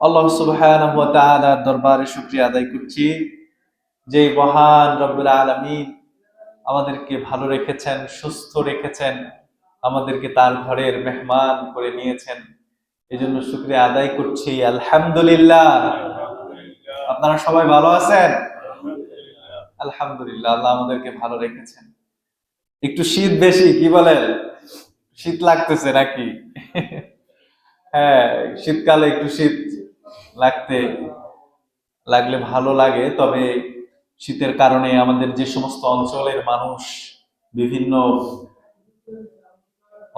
আল্লাহ সুবহানাহু ওয়া তাআলার দরবারে শুকরিয়া আদায় করছি যে মহান রব্বুল আলামিন আমাদেরকে ভালো রেখেছেন, সুস্থ রেখেছেন, আমাদেরকে তার ঘরের মেহমান করে নিয়েছেন। এজন্য শুকরিয়া আদায় করছি আলহামদুলিল্লাহ। আপনারা সবাই ভালো আছেন? আলহামদুলিল্লাহ, আল্লাহ আমাদেরকে ভালো রেখেছেন। একটু শীত বেশি, কি বলেন? শীত লাগতেছে নাকি? হ্যাঁ, শীতকালে একটু শীত লাগতে লাগলে ভালো লাগে। তবে শীতের কারণে আমাদের যে সমস্ত অঞ্চলের মানুষ বিভিন্ন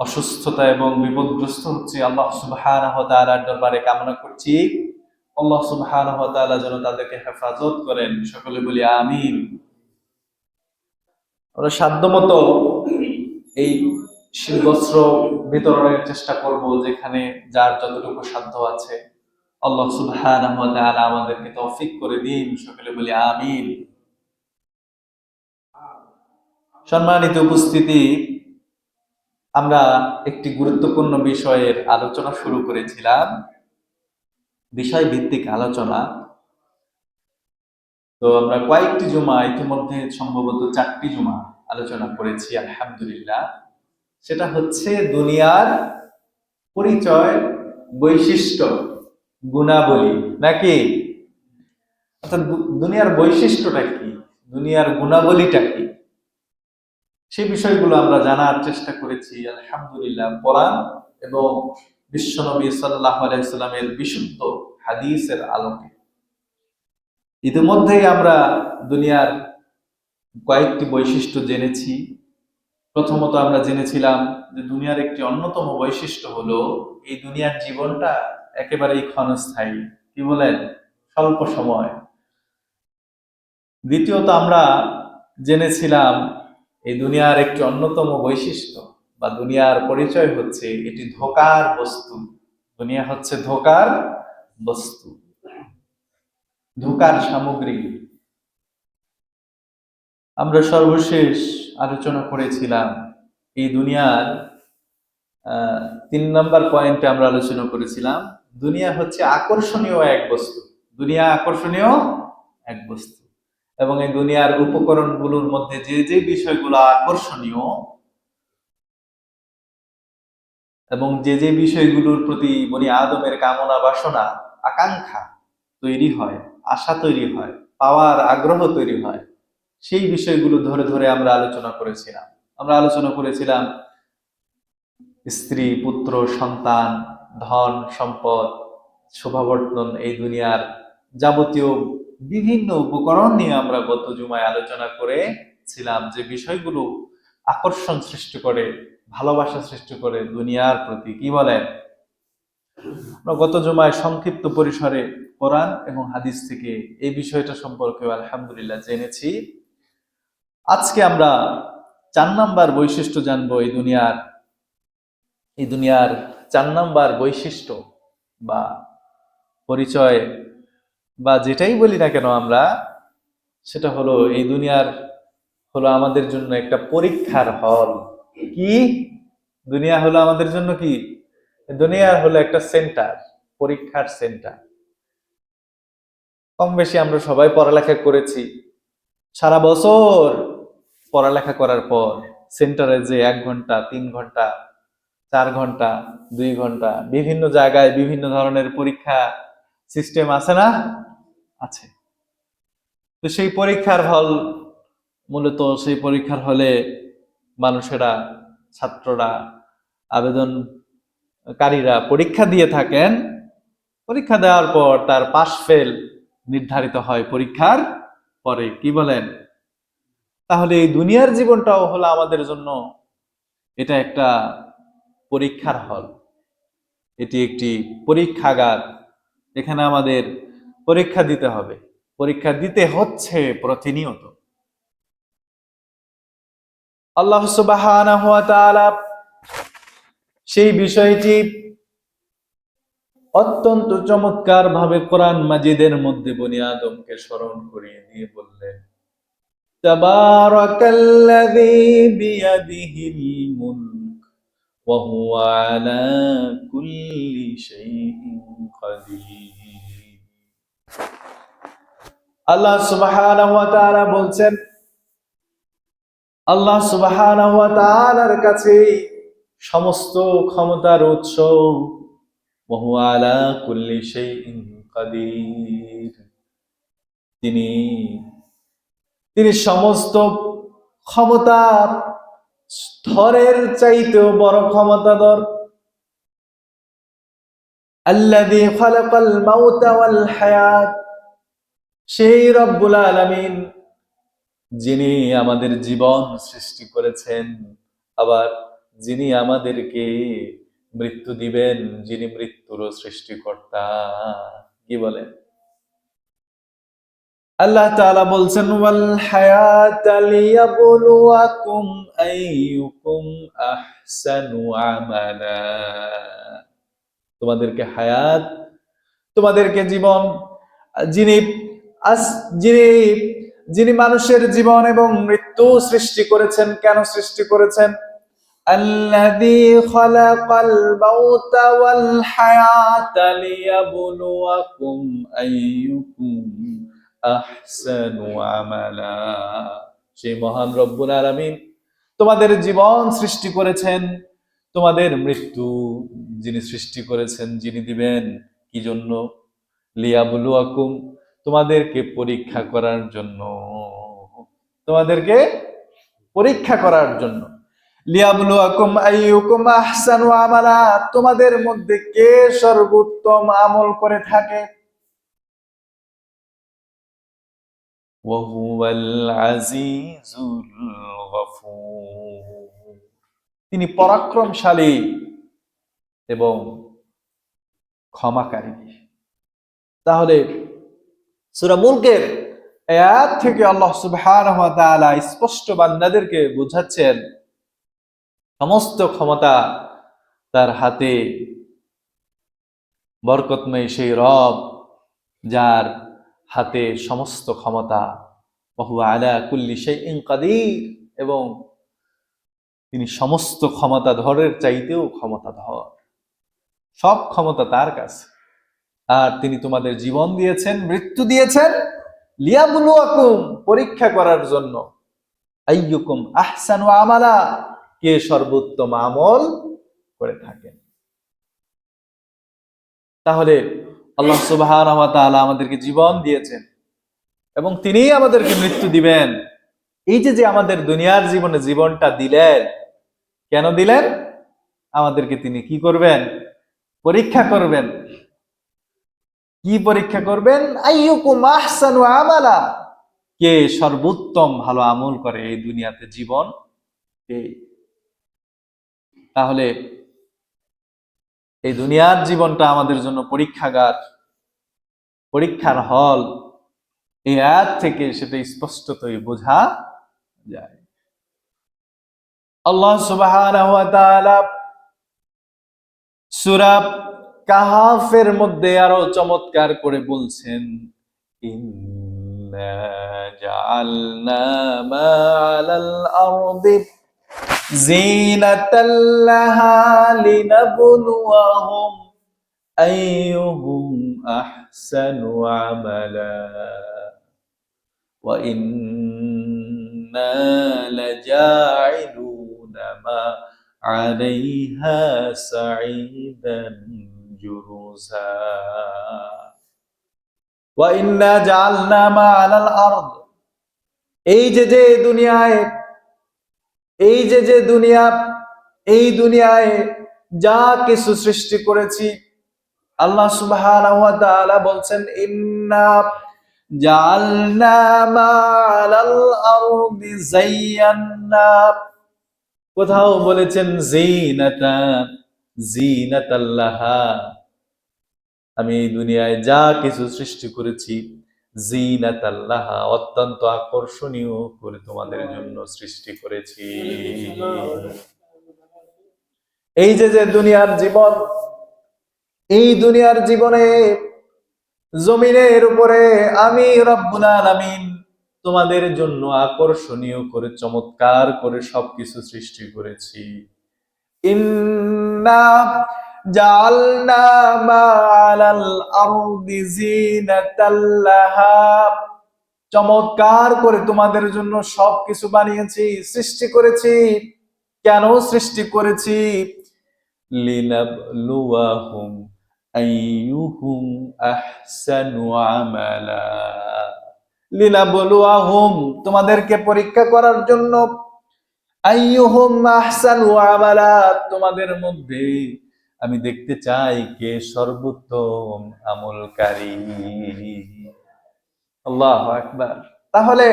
অসুস্থতা এবং বিপদগ্রস্ত হচ্ছে, আল্লাহ সুবহানাহু ওয়া তাআলার দরবারে কামনা করছি আল্লাহ সুবহানাহু ওয়া তাআলা যেন তাদেরকে হেফাজত করেন। সকলে বলি আমিন। আমরা সাধ্যমতো এই শীতবস্ত্র বিতরণের চেষ্টা করব, যেখানে যার যতটুকু সাধ্য আছে। আল্লাহ সুবহানাহু ওয়া তাআলা আমাদেরকে তৌফিক করে দিন। সকলে বলি আমিন। সম্মানিত উপস্থিতি, আমরা একটি গুরুত্বপূর্ণ বিষয়ের আলোচনা শুরু করেছিলাম, বিষয় ভিত্তিক আলোচনা। তো আমরা কয়েকটি জুমা ইতিমধ্যে, সম্ভবত 4টি জুমা আলোচনা করেছি আলহামদুলিল্লাহ। সেটা হচ্ছে দুনিয়ার পরিচয়, বৈশিষ্ট্য, গুণাবলী, নাকি? অর্থাৎ দুনিয়ার বৈশিষ্ট্যটা কি, দুনিয়ার গুণাবলীটা কি, সেই বিষয়গুলো আমরা জানার চেষ্টা করেছি আলহামদুলিল্লাহ কোরআন এবং বিশ্বনবী সাল্লাল্লাহু আলাইহি সাল্লামের বিশুদ্ধ হাদিসের আলোকে। ইতিমধ্যেই আমরা দুনিয়ার কয়েকটি বৈশিষ্ট্য জেনেছি। প্রথমত আমরা জেনেছিলাম যে দুনিয়ার একটি অন্যতম বৈশিষ্ট্য হলো এই দুনিয়ার জীবনটা একেবারেই ক্ষণস্থায়ী। কি বলেন? স্বল্প সময়। দ্বিতীয়ত আমরা জেনেছিলাম এই দুনিয়ার একটি অন্যতম বৈশিষ্ট্য বা দুনিয়ার পরিচয় হচ্ছে এটি ধোঁকার বস্তু। দুনিয়া হচ্ছে ধোঁকার বস্তু, ধোঁকার সামগ্রী। আমরা সর্বশেষ আলোচনা করেছিলাম এই দুনিয়ার 3 নম্বর পয়েন্টে আমরা আলোচনা করেছিলাম দুনিয়া হচ্ছে আকর্ষণীয় এক বস্তু। দুনিয়া আকর্ষণীয় এক বস্তু এবং এই দুনিয়ার উপকরণগুলোর মধ্যে যে যে বিষয়গুলো আকর্ষণীয় এবং যে যে বিষয়গুলোর প্রতি বনি আদমের কামনা বাসনা আকাঙ্ক্ষা তৈরি হয়, আশা তৈরি হয়, পাওয়ার আগ্রহ তৈরি হয়, সেই বিষয়গুলো ধরে ধরে আমরা আলোচনা করেছিলাম। আমরা আলোচনা করেছিলাম স্ত্রী, পুত্র, সন্তান, ধন সম্পদ, শোভাবর্ধন, এই দুনিয়ার যাবতীয় বিভিন্ন উপকরণ নিয়ে আমরা গত জুমায় আলোচনা করেছিলাম যে বিষয়গুলো আকর্ষণ সৃষ্টি করে, ভালোবাসা সৃষ্টি করে দুনিয়ার প্রতি। কি বলেন? আমরা গত জুমায় সংক্ষিপ্ত পরিসরে কোরআন এবং হাদিস থেকে এই বিষয়টা সম্পর্কে আলহামদুলিল্লাহ জেনেছি। আজকে আমরা 4 নাম্বার বৈশিষ্ট্য জানবো এই দুনিয়ার 4 নাম্বার বৈশিষ্ট্য বা পরিচয় বা যেটাই বলি না কেন আমরা, সেটা হলো এই দুনিয়ার হলো আমাদের জন্য একটা পরীক্ষার হল। কি? দুনিয়া হলো আমাদের জন্য কি? দুনিয়া হলো একটা সেন্টার, পরীক্ষার সেন্টার। কম বেশি আমরা সবাই পড়ালেখা করেছি। সারা বছর পড়ালেখা করার পর সেন্টারে যে 1 ঘন্টা, 3 ঘন্টা, 4 ঘন্টা, 2 ঘন্টা বিভিন্ন জায়গায় বিভিন্ন ধরনের পরীক্ষা সিস্টেম আছে না? আছে। তো সেই পরীক্ষার হল, মূলত সেই পরীক্ষার হলে মানুষেরা, ছাত্ররা, আবেদনকারীরা পরীক্ষা দিয়ে থাকেন। পরীক্ষা দেওয়ার পর তার পাস ফেল নির্ধারিত হয় পরীক্ষার পরে। কি বলেন? তাহলে এই দুনিয়ার জীবনটাও হলো আমাদের জন্য এটা একটা পরীক্ষার হল, এটি একটি পরীক্ষাগার। এখানে আমাদের পরীক্ষা দিতে হবে, পরীক্ষা দিতে হচ্ছে প্রতিনিয়ত। আল্লাহ সুবহানাহু ওয়া তাআলা সেই বিষয়টি অত্যন্ত চমৎকার ভাবে কোরআন মাজিদের মধ্যে বনি আদমকে স্মরণ করিয়ে দিয়ে বললেন, তাবারাকাল্লাযী বিয়াদিহিল মুলক ওয়া হুয়া আলা কুল্লি শাইইন কাদির। আল্লাহ সুবহানাহু ওয়া তাআলা বলছেন, আল্লাহ সুবহানাহু ওয়া তাআলার কাছে সমস্ত ক্ষমতার উৎস। ওয়া হুয়া আলা কুল্লি শাইইন কাদির। তিনি তিনি সমস্ত ক্ষমতা স্তরের চাইতেও বড় ক্ষমতাধর। আল্লাযী খালাকাল মাউতা ওয়াল হায়াত, সেই রব্বুল আলামিন যিনি আমাদের জীবন সৃষ্টি করেছেন, আবার যিনি আমাদেরকে মৃত্যু দিবেন, যিনি মৃত্যুরও সৃষ্টিকর্তা। কি বলেন? আল্লাহ তাআলা বলছেন, ওয়াল হায়াতা লিয়াবলুয়াকুম আইয়ুকুম আহসানু আমালা। তোমাদেরকে হায়াত, তোমাদেরকে জীবন, যিনি যিনি যিনি মানুষের জীবন এবং মৃত্যু সৃষ্টি করেছেন। কেন সৃষ্টি করেছেন? আল্লাযী খালাকাল মাউতা ওয়াল হায়াতা লিয়াবলুয়াকুম আইয়ুকুম আহসানু আমালা। সেই মহান রব্বুল আলামিন তোমাদের জীবন সৃষ্টি করেছেন, তোমাদের মৃত্যু যিনি সৃষ্টি করেছেন, যিনি দিবেন কি জন্য? লিয়াবলুয়াকুম, তোমাদেরকে পরীক্ষা করার জন্য, তোমাদেরকে পরীক্ষা করার জন্য। লিয়াবলুয়াকুম আইয়ুকুম আহসানু আমালা, তোমাদের মধ্যে কে সর্বোত্তম আমল করে থাকে। ওয়া হুয়াল আজিজুল গফুর, তিনি পরাক্রমশালী এবং ক্ষমাকারী। তাহলে সূরা মুলকের আয়াত থেকে আল্লাহ সুবহানাহু ওয়া তাআলা স্পষ্ট বান্দাদেরকে বুঝাচ্ছেন সমস্ত ক্ষমতা তার হাতে। বরকতময় সেই রব যার হাতে সমস্ত ক্ষমতা। ওয়া হুয়া আলা কুল্লি শাইইন কাদির, এবং তিনি সমস্ত ক্ষমতাধরের চাইতেও ক্ষমতাধর। সব ক্ষমতা তার কাছে। আর তিনি তোমাদের জীবন দিয়েছেন, মৃত্যু দিয়েছেন, লিয়াবলুয়াকুম, পরীক্ষা করার জন্য। আইয়ুকুম আহসানু আমালা, কে সর্বোত্তম আমল করে থাকেন। তাহলে আল্লাহ সুবহানাহু ওয়া তাআলা আমাদেরকে জীবন দিয়েছেন এবং তিনিই আমাদেরকে মৃত্যু দিবেন। এই যে আমাদের দুনিয়ার জীবনে জীবনটা দিলেন, কেন দিলেন? আমাদেরকে তিনি কি করবেন? পরীক্ষা করবেন। কি পরীক্ষা করবেন? আইয়ুকুম আহসানু আমালা, কে সর্বোত্তম ভালো আমল করে এই দুনিয়াতে জীবন। তাহলে এই দুনিয়ার জীবনটা আমাদের জন্য পরীক্ষাগার, পরীক্ষার হল। এই আয়াত থেকে সেটা স্পষ্টতই বোঝা যায়। আল্লাহ সুবহানাহু ওয়া তাআলা সূরা কাহাফের মধ্যে আরো চমৎকার করে বলছেন, ইন্না জাআলনা মা আলাল আরদি জিনাতাল লাহা লিনাবলুয়াহুম আইয়ুহুম আহসানু আমালা ওয়া ইন্না লাজাইলুনা মা আলাইহা সাঈদান জুরুজা। ওয়া ইন্না জাআলনা মা আলাল আরদ, এই যে দুনিয়ায়, এই যে দুনিয়া, এই দুনিয়ায় যা কিছু সৃষ্টি করেছি, আল্লাহ সুবহানাহু ওয়া তাআলা বলছেন, ইন্না জাআলনা মা আলাল আরদি যায়্যান্না। কোথাও বলেছেন জিনাতান, জিনাতাল্লাহা, আমি এই দুনিয়ায় যা কিছু সৃষ্টি করেছি, জিনাতাল্লাহা, অত্যন্ত আকর্ষণীয় করে তোমাদের জন্য সৃষ্টি করেছি। এই যে দুনিয়ার জীবন, এই দুনিয়ার জীবনে জমিনের উপরে আমি রব্বুল আলামিন তোমাদের জন্য আকর্ষণীয় করে, চমৎকার করে সবকিছু সৃষ্টি করেছি। ইন্না জাআলনা মা আলাল আরদি জিনাতাল লাহা, চমৎকার করে তোমাদের জন্য সবকিছু বানিয়েছি, সৃষ্টি করেছি। কেন সৃষ্টি করেছি? লিনাবলুয়াহুম আইয়ুহুম আহসানু আমালা। লিনাবলুয়াহুম, তোমাদেরকে পরীক্ষা করার জন্য। আইয়ুহুম আহসানু আমালা, তোমাদের মধ্যে আমি দেখতে চাই কে সর্বোত্তম আমলকারী। আল্লাহু আকবার। তাহলে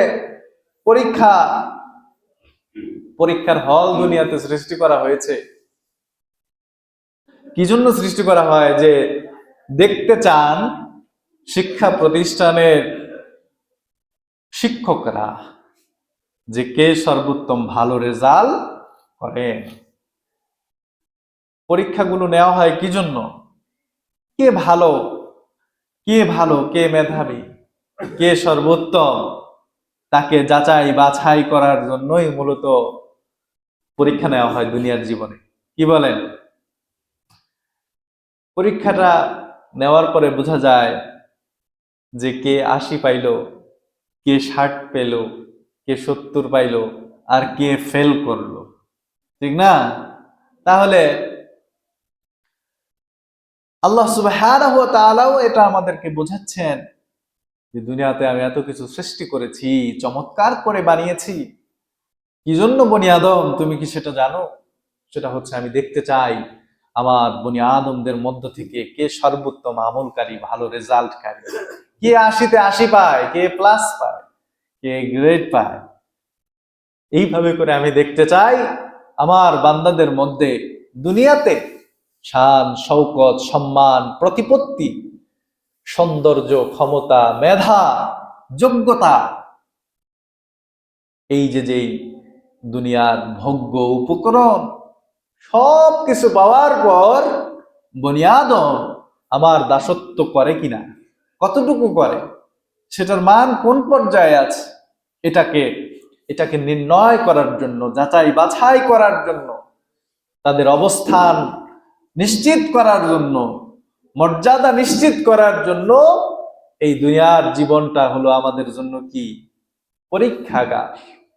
পরীক্ষা, পরীক্ষার হল দুনিয়াতে সৃষ্টি করা হয়েছে। কি জন্য সৃষ্টি করা হয়? যে দেখতে চান শিক্ষা প্রতিষ্ঠানের শিক্ষকরা যে কে সর্বোত্তম ভালো রেজাল্ট করে। পরীক্ষাগুলো নেওয়া হয় কি জন্য? কে ভালো, কে ভালো, কে মেধাবী, কে সর্বোত্তম, তাকে যাচাই বাছাই করার জন্যই মূলত পরীক্ষা নেওয়া হয় দুনিয়ার জীবনে। কি বলেন? পরীক্ষাটা নেওয়ার পরে বোঝা যায় যে কে 80 পাইল, কে 60 পেল, কে 70 পাইল, আর কে ফেল করলো, ঠিক না? তাহলে আল্লাহ সুবহানাহু ওয়া তাআলাও এটা আমাদেরকে বোঝাচ্ছেন যে দুনিয়াতে আমি এত কিছু সৃষ্টি করেছি, চমৎকার করে বানিয়েছি। কি জন্য বনি আদম, তুমি কি সেটা জানো? সেটা হচ্ছে আমি দেখতে চাই আমার বনি আদমদের মধ্য থেকে কে সর্বোত্তম আমলকারী, ভালো রেজাল্টকারী, কে 80-তে 80 পায়, কে প্লাস পায়, কে গ্রেড পায়। এইভাবে করে আমি দেখতে চাই আমার বান্দাদের মধ্যে দুনিয়াতে শান শৌকত, সম্মান, প্রতিপত্তি, সৌন্দর্য, ক্ষমতা, মেধা, যোগ্যতা, এই যে যেই দুনিয়ার ভোগ্য উপকরণ সবকিছু পাওয়ার পর বনি আদম আমার দাসত্ব করে কিনা, কতটুকু করে, সেটার মান কোন পর্যায়ে আছে, এটাকে এটাকে নির্ণয় করার জন্য, যাচাই বাছাই করার জন্য, তাদের অবস্থান নিশ্চিত করার জন্য, মর্যাদা নিশ্চিত করার জন্য এই দুনিয়ার জীবনটা হলো আমাদের জন্য কি? পরীক্ষাগার,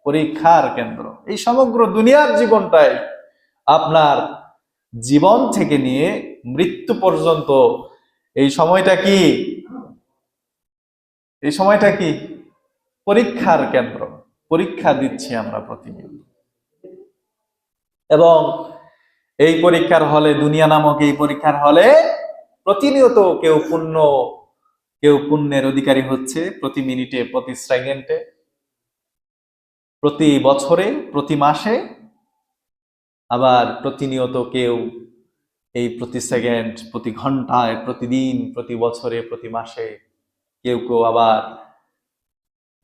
পরীক্ষার কেন্দ্র। এই সমগ্র দুনিয়ার জীবনটাই আপনার জীবন থেকে নিয়ে মৃত্যু পর্যন্ত এই সময়টা কি? এই সময়টা কি? পরীক্ষার কেন্দ্র। পরীক্ষা দিচ্ছি আমরা প্রতিনিয়ত। এবং এই পরীক্ষার হলে, দুনিয়া নামক এই পরীক্ষার হলে প্রতিনিয়ত কেউ পুণ্যের অধিকারী হচ্ছে, প্রতি মিনিটে, প্রতি সেকেন্ডে, প্রতি বছরে, প্রতি মাসে। আবার প্রতিনিয়ত কেউ এই প্রতি সেকেন্ড, প্রতি ঘন্টায়, প্রতিদিন, প্রতি বছরে, প্রতি মাসে কেউ কেউ আবার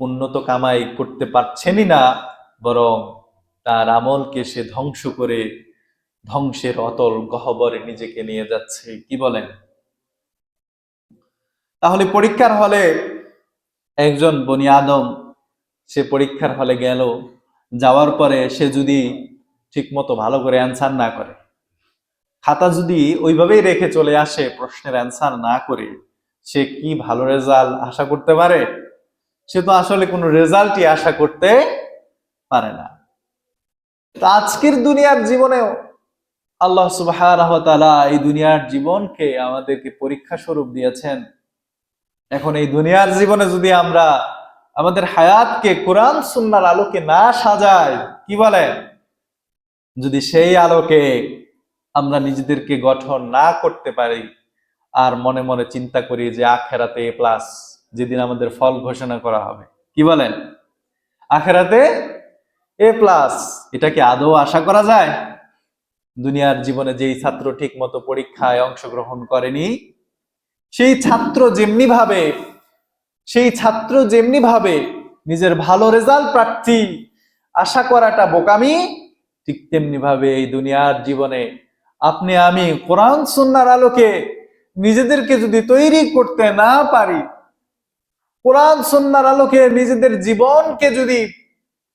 উন্নত কামাই করতে পারছেনই না, বরং তার আমলকে সে ধ্বংস করে ধ্বংসের অতল গহ্বরে নিজেকে নিয়ে যাচ্ছে। কি বলেন? তাহলে পরীক্ষার হলে একজন বনি আদম, সে পরীক্ষার হলে গেল, যাওয়ার পরে সে যদি ঠিক মতো ভালো করে অ্যান্সার না করে, খাতা যদি ওইভাবেই রেখে চলে আসে, প্রশ্নের অ্যান্সার না করে, সে কি ভালো রেজাল্ট আশা করতে পারে? সে তো আসলে কোনো রেজাল্টই আশা করতে পারে না। তো আজকের দুনিয়ার জীবনেও আল্লাহ সুবহানাহু ওয়া তাআলা এই দুনিয়ার জীবনকে আমাদেরকে পরীক্ষা স্বরূপ দিয়েছেন। এখন এই দুনিয়ার জীবনে যদি আমরা আমাদের হায়াতকে কোরআন সুন্নাহর আলোকে না সাজাই, কি বলেন, যদি সেই আলোকে আমরা নিজেদেরকে গঠন না করতে পারি, আর মনে মনে চিন্তা করি যে আখেরাতে এ প্লাস, যেদিন আমাদের ফল ঘোষণা করা হবে, কি বলেন, আখেরাতে এ প্লাস, এটা কি আদৌ আশা করা যায়? দুনিয়ার জীবনে যেই ছাত্র ঠিক মতো পরীক্ষায় অংশগ্রহণ করেনি, সেই ছাত্র যেমনি ভাবে নিজের ভালো রেজাল্ট প্রার্থী আশা করাটা বোকামি, ঠিক তেমনি ভাবে এই দুনিয়ার জীবনে আপনি আমি কোরআন সুন্নাহর আলোকে নিজেদেরকে যদি তৈরি করতে না পারি, কোরআন সুন্নাহর আলোকে নিজেদের জীবনকে যদি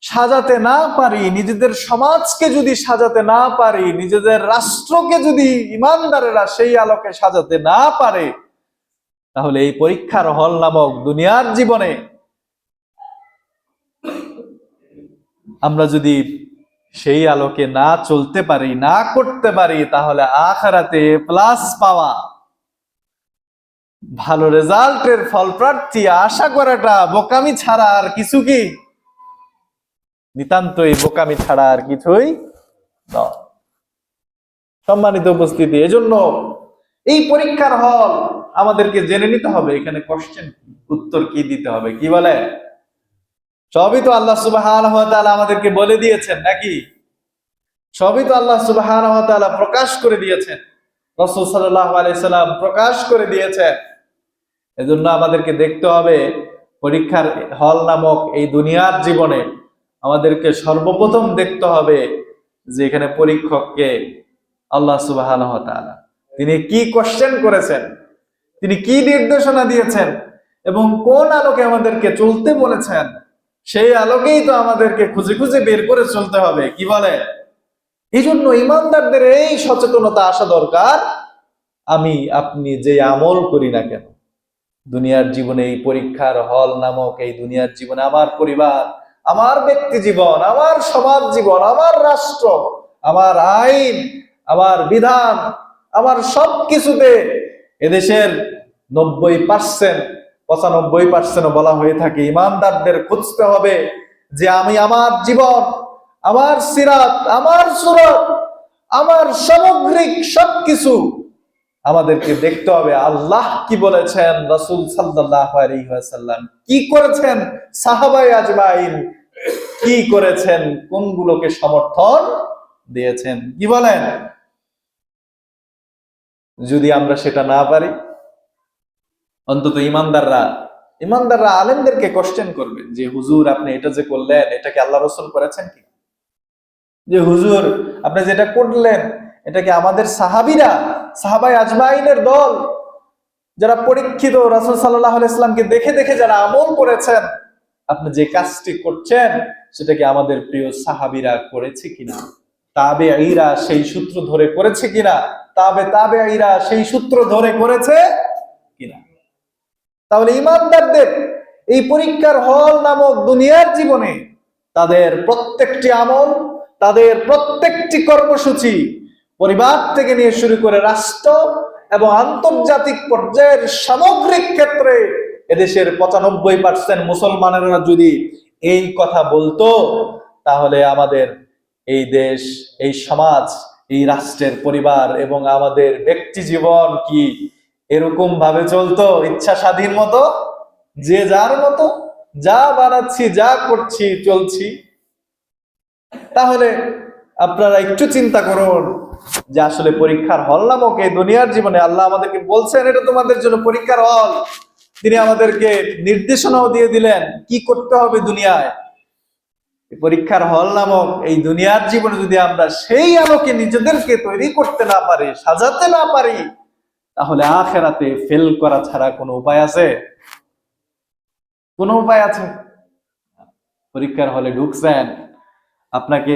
সাজাতে না পারি, নিজেদের সমাজকে যদি সাজাতে না পারি, নিজেদের রাষ্ট্রকে যদি ইমানদারেরা সেই আলোকে সাজাতে না পারে, তাহলে এই পরীক্ষার হল নামক দুনিয়ার জীবনে আমরা যদি সেই আলোকে না চলতে পারি, না করতে পারি, তাহলে আখিরাতে প্লাস পাওয়া, ভালো রেজাল্টের ফল প্রার্থী আশা করাটা বোকামি ছাড়া আর কিছু কি, নিতান্তই বোকামি ছাড়া আর কিছুই নয়। সম্মানিত উপস্থিতি, এজন্য এই পরীক্ষার হল আমাদেরকে জেনে নিতে হবে এখানে কোশ্চেন উত্তর কি দিতে হবে। কি বলে? সবই তো আল্লাহ সুবহানাহু ওয়া তাআলা আমাদেরকে বলে দিয়েছেন নাকি? সবই তো আল্লাহ সুবহানাহু ওয়া তাআলা প্রকাশ করে দিয়েছেন, রাসূল সাল্লাল্লাহু আলাইহি সাল্লাম প্রকাশ করে দিয়েছেন। এজন্য আমাদেরকে দেখতে হবে পরীক্ষার হল নামক এই দুনিয়ার জীবনে আমাদেরকে সর্বপ্রথম দেখতে হবে যে এখানে পরীক্ষককে আল্লাহ সুবহানাহু ওয়া তাআলা তিনি কি কোশ্চেন করেছেন, তিনি কি নির্দেশনা দিয়েছেন এবং কোন আলোকে আমাদেরকে চলতে বলেছেন, সেই আলোকেই তো আমাদেরকে খুঁজে খুঁজে বের করে চলতে হবে। কি বলে? এই জন্য ইমানদারদের এই সচেতনতা আসা দরকার, আমি আপনি যে আমল করি না কেন দুনিয়ার জীবনে, এই পরীক্ষার হল নামক এই দুনিয়ার জীবনে আমার পরিবার, আমার ব্যক্তি জীবন, আমার সমাজ জীবন, আমার রাষ্ট্র, আমার আইন, আমার বিধান, আমার সবকিছুতে এদেশের 90%, 95% বলা হয়ে থাকে ইমানদারদের খুঁজতে হবে যে আমি আমার জীবন, আমার সিরাত, আমার সুরত, আমার সামগ্রিক সবকিছু আমাদেরকে দেখতে হবে আল্লাহ কি বলেছেন, রাসূল সাল্লাল্লাহু আলাইহি ওয়াসাল্লাম কি করেছেন, সাহাবায়ে আজমাইন কি করেছেন, কোনগুলোকে সমর্থন দিয়েছেন। কি বলেন? যদি আমরা সেটা না পারি, অন্তত ইমানদাররা আলেমদেরকে কোশ্চেন করবে যে হুজুর আপনি এটা যে করলেন এটা কি আল্লাহ রাসূল করেছেন কি? যে হুজুর আপনি যেটা করলেন এটা কি আমাদের সাহাবায়ে আজমাইনের দল যারা পরীক্ষিত, রাসূল সাল্লাল্লাহু আলাইহি ওয়াসাল্লামকে দেখে দেখে যারা আমল করেছেন, আপনি যে কাজটি করছেন সেটা কি আমাদের প্রিয় সাহাবীরা করেছে কিনা, তাবেঈরা সেই সূত্র ধরে করেছে কিনা, তাবেঈরা সেই সূত্র ধরে করেছে কিনা? তাহলে ইমানদারদের এই পরীক্ষার হল নামক দুনিয়ার জীবনে তাদের প্রত্যেকটি আমল, তাদের প্রত্যেকটি কর্মসূচি, পরিবার থেকে নিয়ে শুরু করে রাষ্ট্র এবং আন্তর্জাতিক পর্যায়ের সামগ্রিক ক্ষেত্রে এদেশের 95% মুসলমানেরা যদি এই কথা বলতো, তাহলে আমাদের এই দেশ, এই সমাজ, এই রাষ্ট্রের পরিবার এবং আমাদের ব্যক্তি জীবন কি এরকম ভাবে চলতো ইচ্ছা স্বাধীন মতো, যে যার মতো যা বানাচ্ছি, যা করছি, চলছি? তাহলে আপনারা একটু চিন্তা করুন যে আসলে পরীক্ষার হল নামক এই দুনিয়ার জীবনে আল্লাহ আমাদেরকে বলছেন এটা তোমাদের জন্য পরীক্ষার হল। তিনি আমাদেরকে নির্দেশনাও দিয়ে দিলেন কি করতে হবে দুনিয়ায়। পরীক্ষার হল নামক এই দুনিয়ার জীবনে যদি আমরা সেই আলোকে নিজেদেরকে তৈরি করতে না পারি, সাজাতে না পারি, তাহলে আখিরাতে ফেল করা ছাড়া কোনো উপায় আছে? কোনো উপায় আছে? পরীক্ষার হলে ঢুকছেন, আপনাকে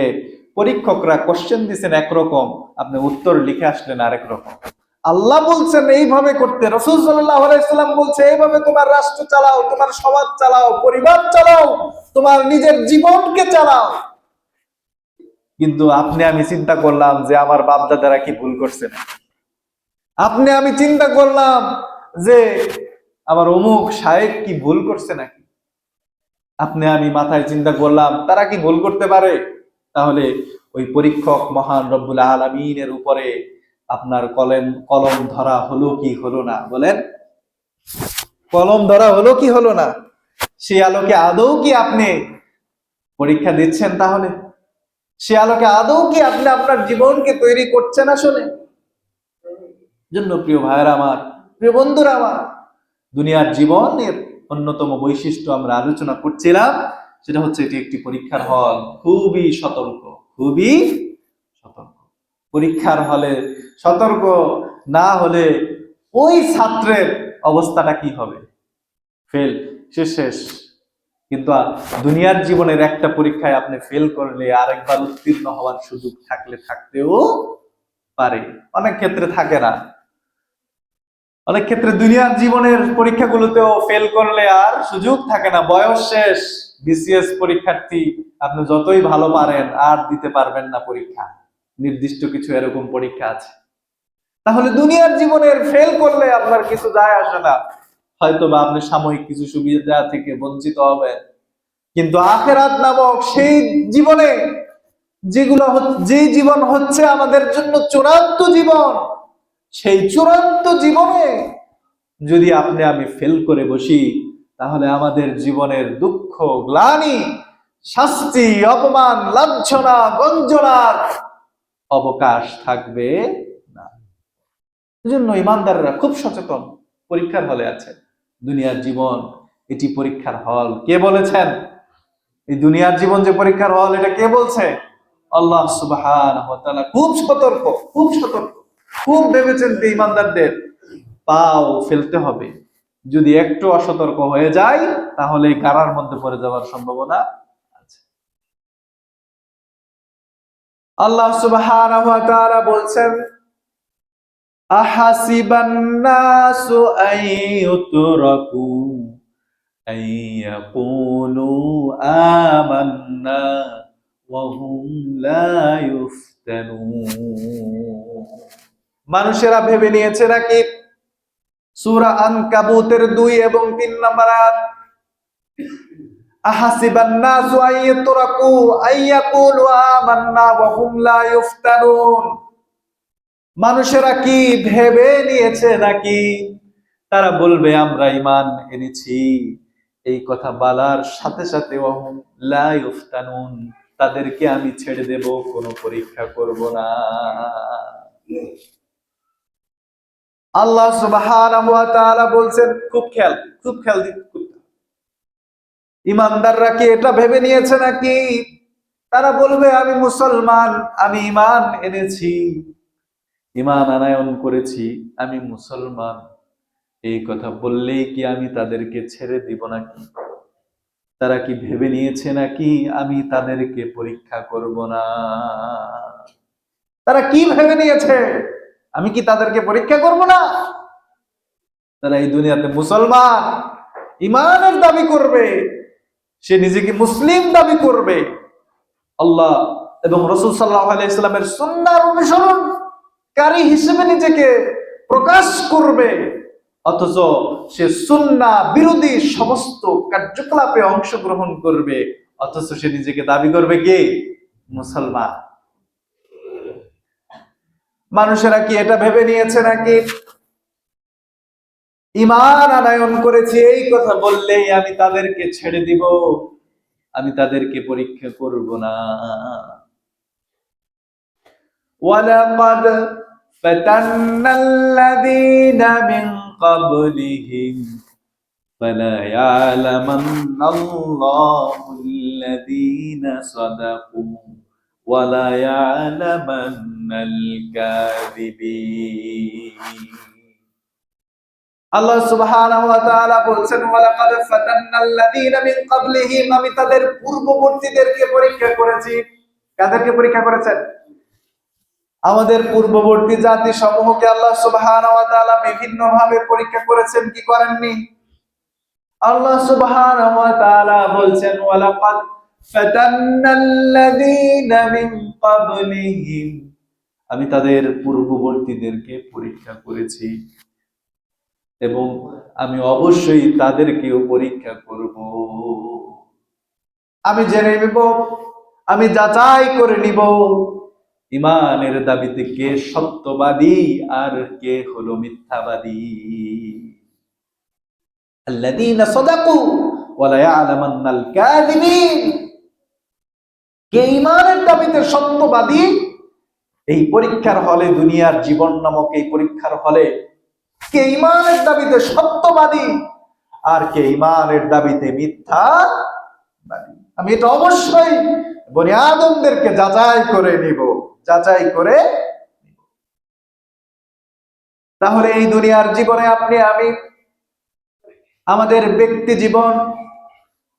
পরীক্ষকরা কোশ্চেন দিচ্ছেন একরকম, আপনি উত্তর লিখে আসলেন আরেক রকম। আল্লাহ বলছেন এইভাবে করতে, রাসূল সাল্লাল্লাহু আলাইহি সাল্লাম বলছে এইভাবে তোমার রাষ্ট্র চালাও, তোমার সমাজ চালাও, পরিবার চালাও, তোমার নিজের জীবনকে চালাও। কিন্তু আপনি আমি চিন্তা করলাম যে আমার বাপ দাদারা কি ভুল করছে না, আপনি আমি চিন্তা করলাম যে আমার অমুক সাহেব কি ভুল করছে নাকি, আপনি আমি মাথায় চিন্তা করলাম তারা কি ভুল করতে পারে। তাহলে ওই পরীক্ষক মহান রব্বুল আলামিনের উপরে আপনার কলম ধরা হলো কি হলো না? বলেন, কলম ধরা হলো কি হলো না? সেই আলোকে আদৌ কি আপনি পরীক্ষা দিচ্ছেন? তাহলে সে আলোকে আদৌ কি আপনি আপনার জীবনকে তৈরি করছেন আসলে? জন্য প্রিয় ভাইয়েরা আমার, প্রিয় বন্ধুরা আমার, দুনিয়ার জীবনের অন্যতম বৈশিষ্ট্য আমরা আলোচনা করছিলাম, সেটা হচ্ছে এটি একটি পরীক্ষার হল। খুবই সতর্ক, খুবই সতর্ক। পরীক্ষার হলে সতর্ক না হলে ওই ছাত্রের অবস্থাটা কি হবে? ফেল, শেষ। কিন্তু দুনিয়ার জীবনের একটা পরীক্ষায় আপনি ফেল করলে আরেকবার উত্তীর্ণ হওয়ার সুযোগ থাকতেও পারে, অনেক ক্ষেত্রে থাকে না। অনেক ক্ষেত্রে দুনিয়ার জীবনের পরীক্ষাগুলোতেও ফেল করলে আর সুযোগ থাকে না, বয়স শেষ, বিসিএস পরীক্ষার্থী, আপনি যতই ভালো পারেন আর দিতে পারবেন না পরীক্ষা, নির্দিষ্ট কিছু এরকম পরীক্ষা আছে। তাহলে দুনিয়ার জীবনের ফেল করলে আপনার কিছু যায় আসে না, হয়তো বা আপনি সাময়িক কিছু সুবিধা থেকে বঞ্চিত হবেন, কিন্তু আখিরাত নামক সেই জীবনে যে জীবন হচ্ছে আমাদের জন্য চূড়ান্ত জীবন, সেই চূড়ান্ত জীবনে যদি আপনি আমি ফেল করে বসি, তাহলে আমাদের জীবনের দুঃখ, গ্লানি, শাস্তি, অপমান, লাঞ্ছনা, গঞ্জনার অবকাশ থাকবে না। এজন্য ইমানদাররা খুব সচেতন, পরীক্ষার হলে আছে। দুনিয়ার জীবন এটি পরীক্ষার হল। কে বলেছেন এই দুনিয়ার জীবন যে পরীক্ষার হল? এটা কে বলছে? আল্লাহ সুবহানাহু ওয়া তাআলা। খুব সতর্ক, খুব সতর্ক, খুব ভেবেছেন যে ইমানদারদের পাও ফেলতে হবে। যদি একটু অসতর্ক হয়ে যায় তাহলে গাড়ার মধ্যে পড়ে যাওয়ার সম্ভাবনা আছে। আল্লাহ সুবহানাহু ওয়া তাআলা বলছেন, আহাসিবান নাসু আইয়ুতরাকু আইয়াকুলু আমান্না ওয়া হুম লা ইফতানুন। মানুষেরা ভেবে নিয়েছে নাকি, সূরা আনকাবুতের 2 এবং 3 নম্বর আয়াত, আহাসিবান নাসু আইয়ুতরাকু আইয়াকুলু আমান্না ওয়া হুম লা ইফতানুন। মানুষেরা কি ভেবে নিয়েছে নাকি তারা বলবে আমরা ঈমান এনেছি, এই কথা বলার সাথে সাথে ওয়া হুম লা ইফতানুন, তাদেরকে আমি ছেড়ে দেব, কোনো পরীক্ষা করব না। আল্লাহ সুবহানাহু ওয়া তাআলা বলছেন, খুব খেয়াল করতে, ইমানদাররা কি এটা ভেবে নিয়েছে নাকি তারা বলবে আমি মুসলমান, আমি ঈমান এনেছি, ঈমান আনয়ন করেছি, আমি মুসলমান, এই কথা বললেই কি আমি তাদেরকে ছেড়ে দিব নাকি? তারা কি ভেবে নিয়েছে নাকি আমি তাদেরকে পরীক্ষা করব না? তারা কি ভেবে নিয়েছে আমি কি তাদেরকে পরীক্ষা করব না? তারা এই দুনিয়াতে মুসলমান, ঈমানের দাবি করবে, সে নিজেকে মুসলিম দাবি করবে, আল্লাহ এবং রাসূল সাল্লাল্লাহু আলাইহি সাল্লামের সুন্নাহর অনুসরণকারী হিসেবে নিজেকে প্রকাশ করবে, অথচ সে সুন্নাহ বিরোধী সমস্ত কার্যকলাপে অংশগ্রহণ করবে, অথচ সে নিজেকে দাবি করবে কি মুসলমান। মানুষেরা কি এটা ভেবে নিয়েছে নাকি ঈমান আনয়ন করেছি এই কথা বললেই আমি তাদেরকে ছেড়ে দিব, আমি তাদেরকে পরীক্ষা করব না? ওয়ালাকাদ ফাতান্নাল্লাযীনা মিন ক্বাবলিহিম ফালা ইয়ালামান্নাল্লাহুল্লাযীনা সাদাকু ওয়ালা ইয়ালামান্নাল কাযিবিন। আল্লাহ সুবহানাহু ওয়া তাআলা বলছেন, ওয়ালাকাদ ফাতান্নাল্লাযীনা মিন ক্বাবলিহিম, আমি তাদের পূর্ববর্তীদেরকে পরীক্ষা করেছি। কাদেরকে পরীক্ষা করেছেন? আমাদের পূর্ববর্তী জাতি সমূহকে আল্লাহ সুবহানাহু ওয়া তাআলা বিভিন্ন ভাবে পরীক্ষা করেছেন, কি করেননি? আল্লাহ সুবহানাহু ওয়া তাআলা বলছেন, ওয়ালাকাদ ফাতান্নাল্লাযীনা মিন ক্বাবলিহিম, আমি তাদের পূর্ববর্তীদেরকে পরীক্ষা করেছি এবং আমি অবশ্যই তাদেরকেও পরীক্ষা করব। আমি জেনে নিব, আমি যাচাই করে নিব ঈমানের দাবিতে কে সত্যবাদী আর কে হলো মিথ্যাবাদী। আল্লাযীনা সাদাকু ওয়া লা ইয়ালামান্নাল কাযিবিন, কে ঈমানের দাবিতে সত্যবাদী, এই পরীক্ষার হলে, দুনিয়ার জীবন নামক এই পরীক্ষার হলে কে ঈমানের দাবিতে সত্যবাদী আর কে ঈমানের দাবিতে মিথ্যাবাদী, আমি এটা অবশ্যই বনি আদমদেরকে যাচাই করে নিব, যাচাই করে। তাহলে এই দুনিয়ার জীবনে আপনি আমি, আমাদের ব্যক্তি জীবন,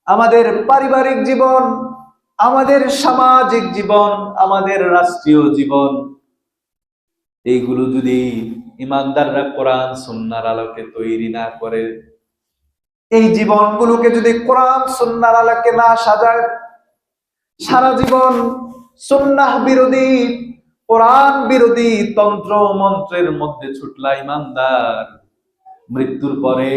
আমাদের পারিবারিক জীবন, আমাদের সামাজিক জীবন, আমাদের রাষ্ট্রীয় জীবন, এইগুলো যদি ইমানদাররা কোরআন সুন্নাহর আলোকে তৈরি না করে, এই জীবনগুলোকে যদি কোরআন সুন্নাহর আলোকে না সাজায়, সারা জীবন সুন্নাহ বিরোধী, কোরআন বিরোধী তন্ত্র মন্ত্রের মধ্যে ছুটলা ইমানদার, মৃত্যুর পরে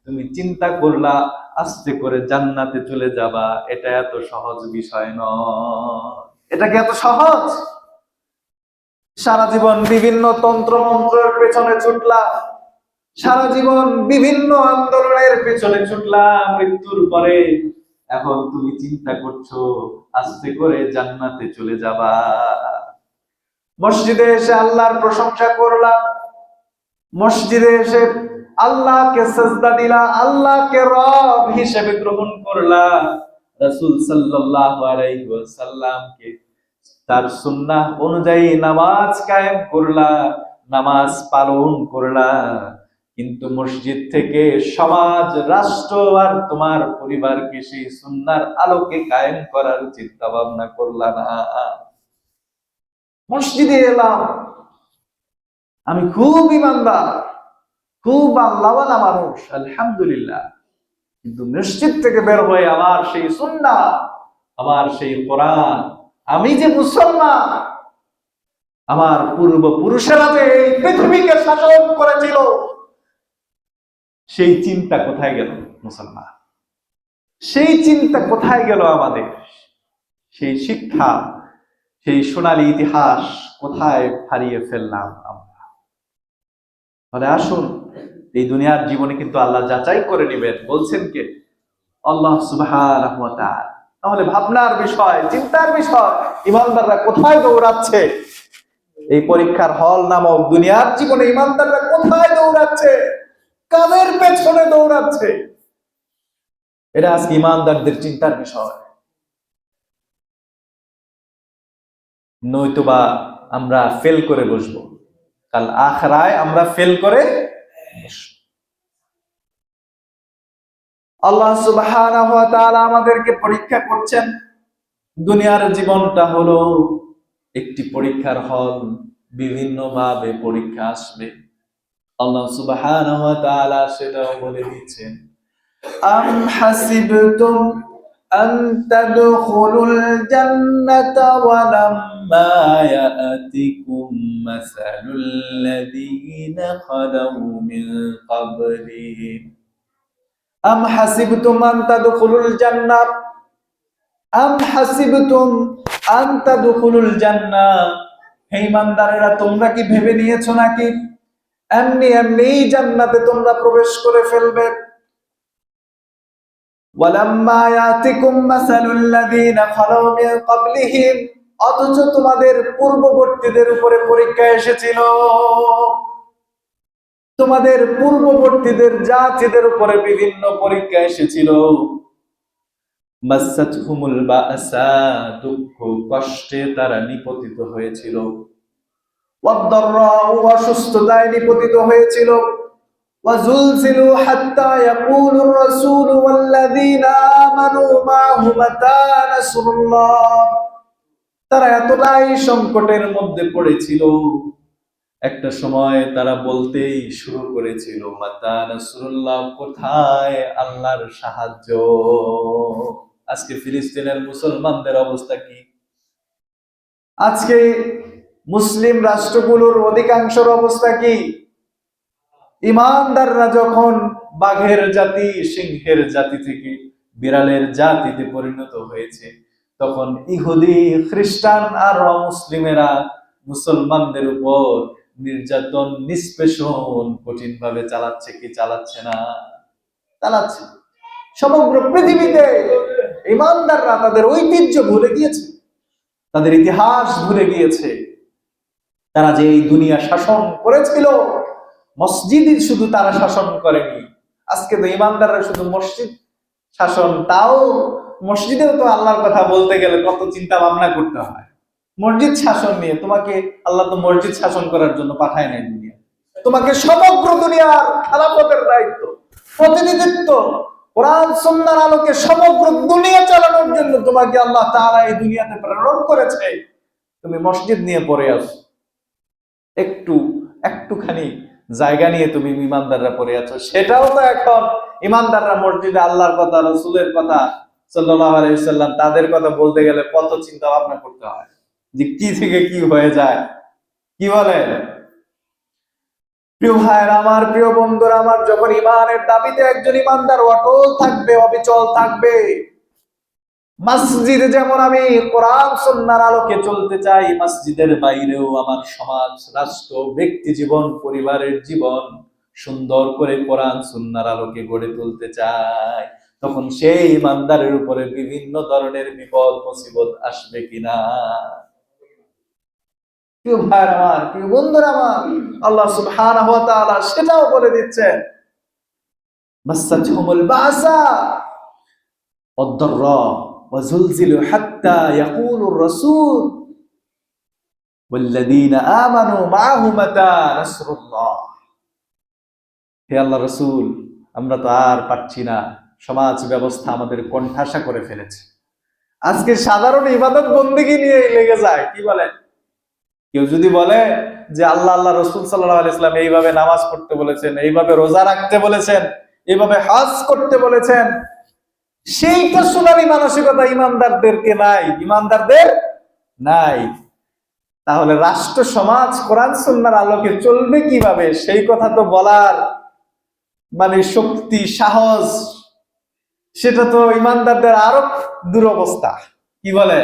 তুমি চিন্তা করলা আস্তে করে জান্নাতে চলে যাবা, এটা এত সহজ বিষয় নয়। এটা কি এত সহজ? সারা জীবন বিভিন্ন তন্ত্র মন্ত্রের পেছনে ছুটলা, সারা জীবন বিভিন্ন আন্দোলনের পেছনে ছুটলা, মৃত্যুর পরে এখন তুমি চিন্তা করছো আস্তে করে জান্নাতে চলে যাবা। মসজিদে এসে আল্লাহর প্রশংসা করলাম, মসজিদে এসে আল্লাহকে সাজদা দিলা, আল্লাহকে রব হিসেবে গ্রহণ করলা, রাসূল সাল্লাল্লাহু আলাইহি ওয়াসাল্লামকে তার সুন্নাহ অনুযায়ী নামাজ কায়েম করলা, নামাজ পালন করলা, কিন্তু মসজিদ থেকে সমাজ, রাষ্ট্র আর তোমার পরিবারকে সেই সুন্নাহর আলোকে কায়েম করার চিন্তা ভাবনা করলা না। মসজিদে এলাম, আমি খুব ইমানদার, খুব আল্লাহওয়ালা মানুষ, আলহামদুলিল্লাহ, কিন্তু মসজিদ থেকে বের হয়ে আমার সেই সুন্নাহ, আমার সেই কোরআন, আমি যে মুসলমান, আমার পূর্বপুরুষেরা যে এই পৃথিবীকে শাসন করেছিল, সেই চিন্তা কোথায় গেল মুসলমান? সেই চিন্তা কোথায় গেল আমাদের? সেই শিক্ষা, সেই সোনালী ইতিহাস কোথায় হারিয়ে ফেললাম আমরা? তাহলে আসুন, এই দুনিয়ার জীবনে কিন্তু আল্লাহ যাচাই করে নেবেন, বলছেন কে? আল্লাহ সুবহানাহু ওয়া তাআলা। তাহলে ভাবনার বিষয়, চিন্তার বিষয়, ইমানদাররা কোথায় দৌড়াচ্ছে? এই পরীক্ষার হল নামক দুনিয়ার জীবনে ইমানদাররা কোথায় দৌড়াচ্ছে? কাদের পেছনে দৌড়াচ্ছে? এটা আজকে ইমানদারদের চিন্তার বিষয়। নয়তোবা আমরা ফেল করে বসবো, কাল আখরায় আমরা ফেল করে বসবো। আল্লাহ সুবহানাহু ওয়া তাআলা আমাদেরকে পরীক্ষা করছেন। দুনিয়ার জীবনটা হলো একটি পরীক্ষার হল, বিভিন্ন ভাবে পরীক্ষা আসবে। আল্লাহ সুবহানাহু ওয়া তাআলা সেটাও বলে দিচ্ছেন, আম হাসিবতুম আন তাদখুলুল জান্নাতা ওয়া লাম্মা ইয়াতিকুম মাসালুল লাযীনা খালাউ মিন ক্বাবলিহিম আম হাসিবতুম আন তাদখুলুল জান্নাত আম হাসিবতুম আন তাদখুলুল জান্নাহ, হে ঈমানদারেরা, তোমরা কি ভেবে নিয়েছো নাকি এমনি এমনি জান্নাতে তোমরা প্রবেশ করে ফেলবে? ওয়ালাম্মা ইয়াতিকুম মাসালুল লাযীনা খালাউ মিন ক্বাবলিহিম, অথচ তোমাদের পূর্ববর্তীদের উপরে পরীক্ষা এসেছিল, তোমাদের পূর্ববর্তীদের জাতিদের উপরে বিভিন্ন পরীক্ষা এসেছিল। মাসাতহুমুল বাসা, দুঃখ কষ্টে তারা নিপতিত হয়েছিল, ওয়াদ-দাররা, অসুস্থতায় নিপতিত হয়েছিল, ওয়াজুলজিলু হাত্তা ইয়াকুলুর রাসূলু ওয়াল্লাযীনা আমানু মা'হু মাতা নাসরুল্লাহ, তারা এতটাই সংকটের মধ্যে পড়েছিল, একটা সময় তারা বলতেই শুরু করেছিল, মাতা নাসরুল্লাহ, কোথায় আল্লাহর সাহায্য? আজকে ফিলিস্তিনের মুসলমানদের অবস্থা কি? আজকে মুসলিম রাষ্ট্রগুলোর অধিকাংশের অবস্থা কি? ইমানদাররা যখন বাঘের জাতি, সিংহের জাতি থেকে বিড়ালের জাতিতে পরিণত হয়েছে, তখন ইহুদি, খ্রিস্টান আর অমুসলিমেরা মুসলমানদের উপর নির্যাতন, নিষ্পেষণ কঠিন ভাবে চালাচ্ছে কি চালাচ্ছে না? চালাচ্ছে। সমগ্র পৃথিবীতে ইমানদাররা তাদের ঐতিহ্য ভুলে গিয়েছে, তাদের ইতিহাস ভুলে গিয়েছে। তারা যে এই দুনিয়া শাসন করেছিল, মসজিদ শুধু তারা শাসন করেনি, আজকে তো ইমানদাররা শুধু মসজিদ শাসন, তাও মসজিদেও তো আল্লাহর কথা বলতে গেলে কত চিন্তা ভাবনা করতে হয়। মসজিদ শাসন নিয়ে তোমাকে আল্লাহ তো মসজিদ শাসন করার জন্য পাঠায় নাই দুনিয়া, তোমাকে সমগ্র দুনিয়ার খেলাফতের দায়িত্ব, প্রতিনিধিত্ব, কোরআন সুন্নাহর আলোকে সমগ্র দুনিয়া চালানোর জন্য তোমাকে আল্লাহ তাআলা এই দুনিয়াতে প্রেরণ করেছে। তুমি মসজিদ নিয়ে পড়ে আসো, একটুখানি জায়গা নিয়ে তুমি ইমানদাররা পড়ে আছো, সেটাও তো এখন ইমানদাররা মসজিদে আল্লাহর কথা, রাসূলের কথা সাল্লাল্লাহু আলাইহি ওয়াসাল্লাম তাদের কথা বলতে গেলে কত চিন্তা ভাবনা করতে হয় যে কি থেকে কি হয়ে যায়। কি বলে প্রিয় ভাইয়ের আমার, প্রিয় বন্ধুরা আমার, যখন ইমানের দাবিতে একজন ইমানদার অটল থাকবে, অবিচল থাকবে, মসজিদে যেমন আমি কোরআন সুন্নাহর আলোকে চলতে চাই, মসজিদের বাইরেও আমার সমাজ, রাষ্ট্র, ব্যক্তি জীবন, পরিবারের জীবন সুন্দর করে কোরআন সুন্নাহর আলোকে গড়ে তুলতে চাই, তখন সেই ইমানদারের উপরে বিভিন্ন ধরনের বিপদ মুসিবত আসবে কিনা? প্রিয় ভাইয়ের আমার, প্রিয় বন্ধুরা আমার, আল্লাহ সুবহানাহু ওয়া তাআলা সেটাও বলে দিচ্ছেন, মাসাতহুমুল বাসা ওয়াদ-দাররা ওয়া যুলজিলু হাত্তা ইয়াকুলুর রাসূল ওয়াল্লাযীনা আমানু মাআহু মাতা নাসরুল্লাহ। হে আল্লাহ রাসূল, আমরা তো আর পাচ্ছি না, সমাজ ব্যবস্থা আমাদের কোণঠাসা করে ফেলেছে। আজকে সাধারণ ইবাদত বন্দেগী নিয়ে লেগে যায়। কি বলেন? কেউ যদি বলে যে আল্লাহ রাসূল সাল্লাল্লাহু আলাইহি ওয়াসাল্লাম এইভাবে নামাজ পড়তে বলেছেন, এইভাবে রোজা রাখতে বলেছেন, এইভাবে হজ করতে বলেছেন, সেইটা শোনারই মানসিকতা ইমানদারদের নাই। তাহলে রাষ্ট্র সমাজ কোরআন সুন্নাহর আলোকে চলবে কিভাবে? সেই কথা তো বলার মানে শক্তি, সাহস, সেটা তো ইমানদারদের আরো দুরবস্থা। কি বলে?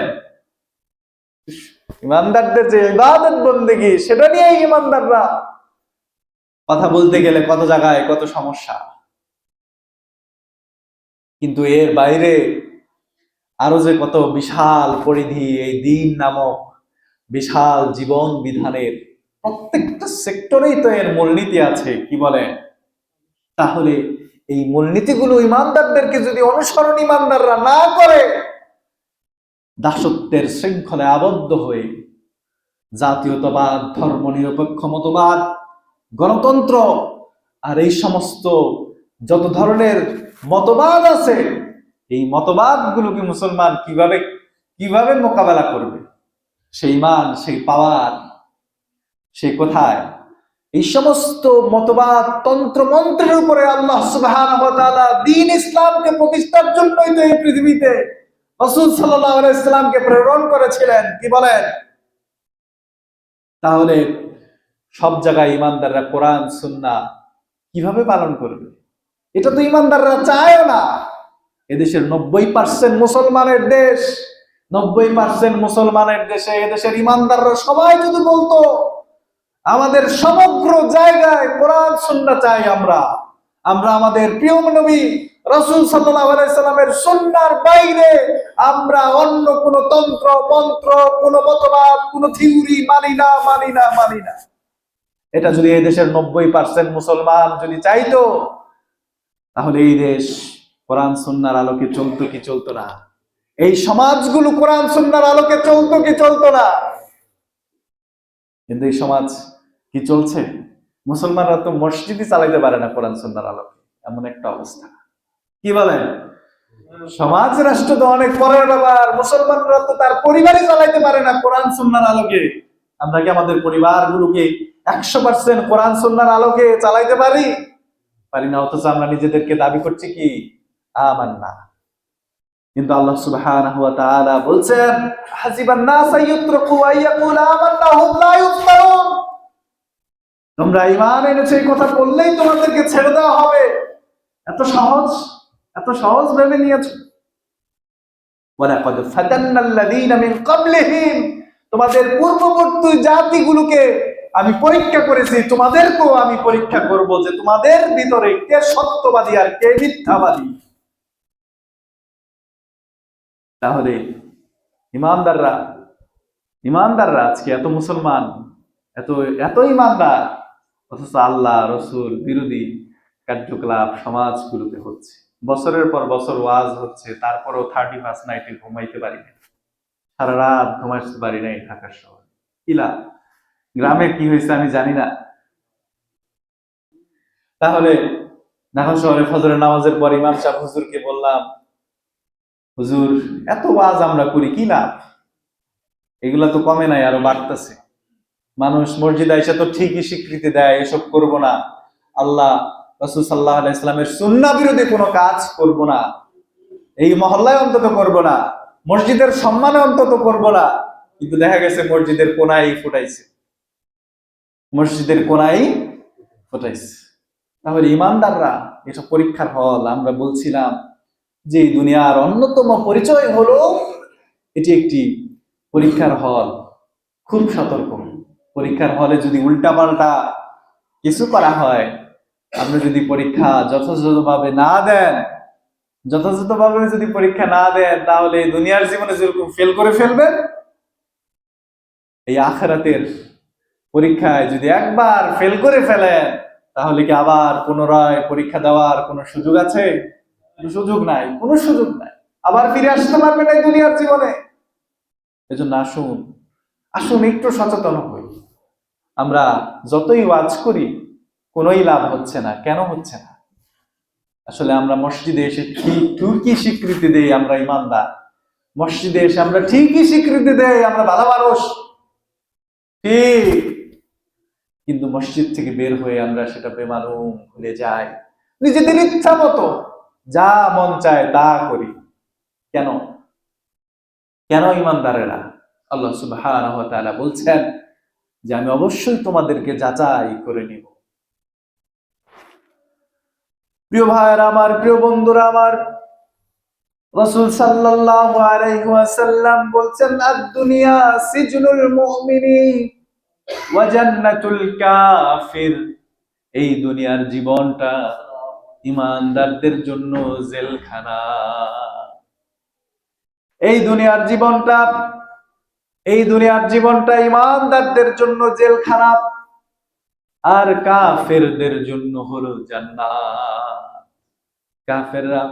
ইমানদারদের যে ইবাদত বন্দেগী, সেটা নিয়ে ইমানদাররা কথা বলতে গেলে কত জায়গায় কত সমস্যা। কিন্তু এর বাইরে আরো যে কত বিশাল পরিধি এই দ্বীন নামক বিশাল জীবন বিধানের, প্রত্যেকটা সেক্টরেই তো এর মূলনীতি আছে। কি বলে? তাহলে এই মূলনীতিগুলো ইমানদারদেরকে যদি অনুসরণ ইমানদাররা না করে, দাসত্বের শৃঙ্খলে আবদ্ধ হয়ে জাতীয়তাবাদ, ধর্মনিরপেক্ষ মতবাদ, গণতন্ত্র আর এই সমস্ত যত ধরনের মতবাদ আছে, এই মতবাদগুলোকে মুসলমান কিভাবে মোকাবেলা করবে? সেই মান, সেই পাওয়ার, সে কোথায়? এই সমস্ত মতবাদ, তন্ত্র মন্ত্রের উপরে আল্লাহ সুবহানাহু ওয়া তাআলা দ্বীন ইসলামকে প্রতিষ্ঠার জন্যই তো এই পৃথিবীতে রাসূল সাল্লাল্লাহু আলাইহি ওয়াসাল্লামকে প্রেরণ করেছিলেন। কি বলেন? তাহলে সব জায়গায় ইমানদাররা কোরআন সুন্নাহ কিভাবে পালন করবে? এটা তো ইমানদাররা চায়ও না। এদেশের 90% মুসলমানের দেশ, 90% মুসলমানের দেশে এদেশের ইমানদাররা সবাই যদি বলতো আমাদের সমগ্র জায়গায় কোরআন সুন্নাহ চাই, আমরা আমাদের প্রিয় নবী রাসূল সাল্লাল্লাহু আলাইহি সাল্লামের সুন্নাহর বাইরে আমরা অন্য কোন তন্ত্র মন্ত্র, কোন মতবাদ, কোন থিওরি মানি না। এটা যদি এই দেশের 90% মুসলমান যদি চাইতো, তাহলে এই দেশ কোরআন সুন্নাহর আলোকে চলতো কি চলতো না? এই সমাজগুলো কোরআন সুন্নাহর আলোকে চলতো কি চলতো না? কিন্তু এই সমাজ কি চলছে? মুসলমানরা তো মসজিদই চালাইতে পারে না কোরআন সুন্নাহর আলোকে, এমন একটা অবস্থা। কি বলেন? সমাজ রাষ্ট্র তো অনেক পরের ব্যাপার, মুসলমানরা তো তার পরিবারই চালাইতে পারে না কোরআন সুন্নাহর আলোকে। আমরা কি আমাদের পরিবারগুলোকে 100% কোরআন সুন্নাহর আলোকে চালাইতে পারি না? অথচ আমরা নিজেদেরকে দাবি করছি কি আমান্না। কিন্তু আল্লাহ সুবহানাহু ওয়া তাআলা বলছেন, হাসিবান নাস আইয়ুতরাকু আইয়াকুলু আমান্না হুম লা ইফতারুন। তোমরা ঈমান এনেছো এই কথা বললেই তোমাদেরকে ছেড়ে দেওয়া হবে? এত সহজ ভেবে নিয়েছো? ওয়ালাকাদ ফাতান্নাল্লাযীনা মিন ক্বাবলিহিম, তোমাদের পূর্ববর্তী জাতিগুলোকে আমি পরীক্ষা করেছি, তোমাদেরকেও আমি পরীক্ষা করব যে তোমাদের ভিতরে কে সত্যবাদী আর কে মিথ্যাবাদী। তাহলে ইমানদাররা আজকে এত মুসলমান, এত ইমানদার, অথচ আল্লাহ রাসূল বিরোধী কার্যকলাপ সমাজগুলোতে হচ্ছে। বছরের পর বছর ওয়াজ হচ্ছে, তারপরেও 31 নাইটে ঘুমাইতে পারি না, সারা রাত ঘুমাইতে পারি নাই ঢাকার শহরে। কিলা গ্রামে কি হয়েছে আমি জানি না। তাহলে ঢাকা শহরে ফজরের নামাজের পর ইমাম সাহেব হুজুরকে বললাম, হুজুর এত ওয়াজ আমরা করি কি লাভ? এগুলা তো কমে নাই, আরো বাড়তেছে। মানুষ মসজিদে এসে তো ঠিকই স্বীকৃতি দেয় এসব করব না, আল্লাহ রাসূল সাল্লাল্লাহু আলাইহি সাল্লামের সুন্নাহ বিরোধী কোনো কাজ করব না, এই মহল্লায় অন্তত করব না, মসজিদের সম্মানে অন্তত করব না। কিন্তু দেখা গেছে মসজিদের কোনায় ফুটাইছে, মসজিদের কোনায় ফুটাইছে। তাহলে ইমানদাররা, এটা পরীক্ষার হল। আমরা বলছিলাম যে এই দুনিয়ার অন্যতম পরিচয় হলো এটি একটি পরীক্ষার হল। খুব সতর্ক। পরীক্ষার হলে যদি উল্টাপাল্টা কিছু করা হয়, আপনি যদি পরীক্ষা যথাযথভাবে না দেন, যথাযথভাবে যদি পরীক্ষা না দেন, তাহলে দুনিয়ার জীবনে যেরকম ফেল করে ফেলবেন, এই আখিরাতের পরীক্ষায় যদি একবার ফেল করে ফেলেন, তাহলে কি আবার পুনরায় পরীক্ষা দেওয়ার কোনো সুযোগ আছে? কোনো সুযোগ নাই, কোনো সুযোগ নাই। আবার ফিরে আসতে পারবেন এই দুনিয়ার জীবনে। এজন্য আসুন আসুন একটু সচেতন হই। আমরা যতই ওয়াজ করি কোনোই লাভ হচ্ছে না। কেন হচ্ছে না? আসলে আমরা মসজিদে এসে ঠিকই স্বীকৃতি দেই আমরা ইমানদার, মসজিদে এসে আমরা ঠিকই স্বীকৃতি দেই আমরা ভালো মানুষ, ঠিক। কিন্তু মসজিদ থেকে বের হয়ে আমরা সেটা বেমালুম ভুলে যাই, নিজেদের ইচ্ছা মতো যা মন চায় তা করি। কেন? কেন ইমানদারেরা? আল্লাহ সুবহানাহু ওয়া তাআলা বলছেন যে আমি অবশ্যই তোমাদেরকে যাচাই করে নিব। প্রিয় ভাইয়েরা আমার, প্রিয় বন্ধুরা আমার, রাসূল সাল্লাল্লাহু আলাইহি ওয়াসাল্লাম বলছেন আদ-দুনিয়া সিজনুল মুমিনি ওয়া জান্নাতুল কাফির। এই দুনিয়ার জীবনটা ঈমানদারদের জন্য জেলখানা। এই দুনিয়ার জীবনটা ঈমানদারদের জন্য জেলখানা, আর কাফেরদের জন্য হলো জান্নাত। কাফেররা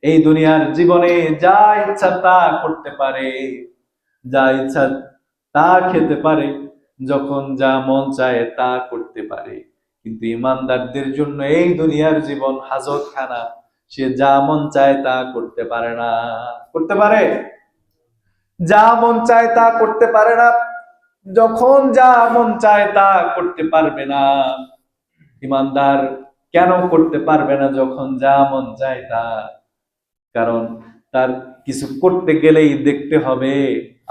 এই দুনিয়ার জীবনে যা ইচ্ছা তা করতে পারে, যা ইচ্ছা তা খেতে পারে, যখন যা মন চায় তা করতে পারে। কিন্তু ইমানদারদের জন্য এই দুনিয়ার জীবন হাজতখানা। সে যা মন চায় তা করতে পারে না। করতে পারে? যা মন চায় তা করতে পারে না। যখন যা মন চায় তা করতে পারবে না। ইমানদার কেন করতে পারবে না যখন যা মন চায় তা? কারণ তার কিছু করতে গেলেই দেখতে হবে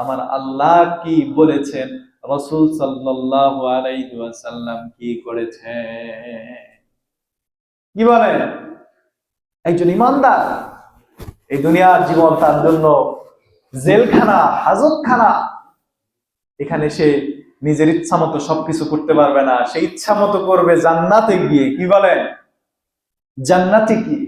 আমার আল্লাহ কি বলেছেন, রাসূল সাল্লাল্লাহু আলাইহি ওয়াসাল্লাম কি করেছেন। কি বলেন? একজন ইমানদার, এই দুনিয়ার জীবন তার জন্য জেলখানা, হাজতখানা। এখানে সে নিজের ইচ্ছা মতো সবকিছু করতে পারবে না, সে ইচ্ছা মতো করবে জান্নাতে গিয়ে। কি বলেন? জান্নাতে কি?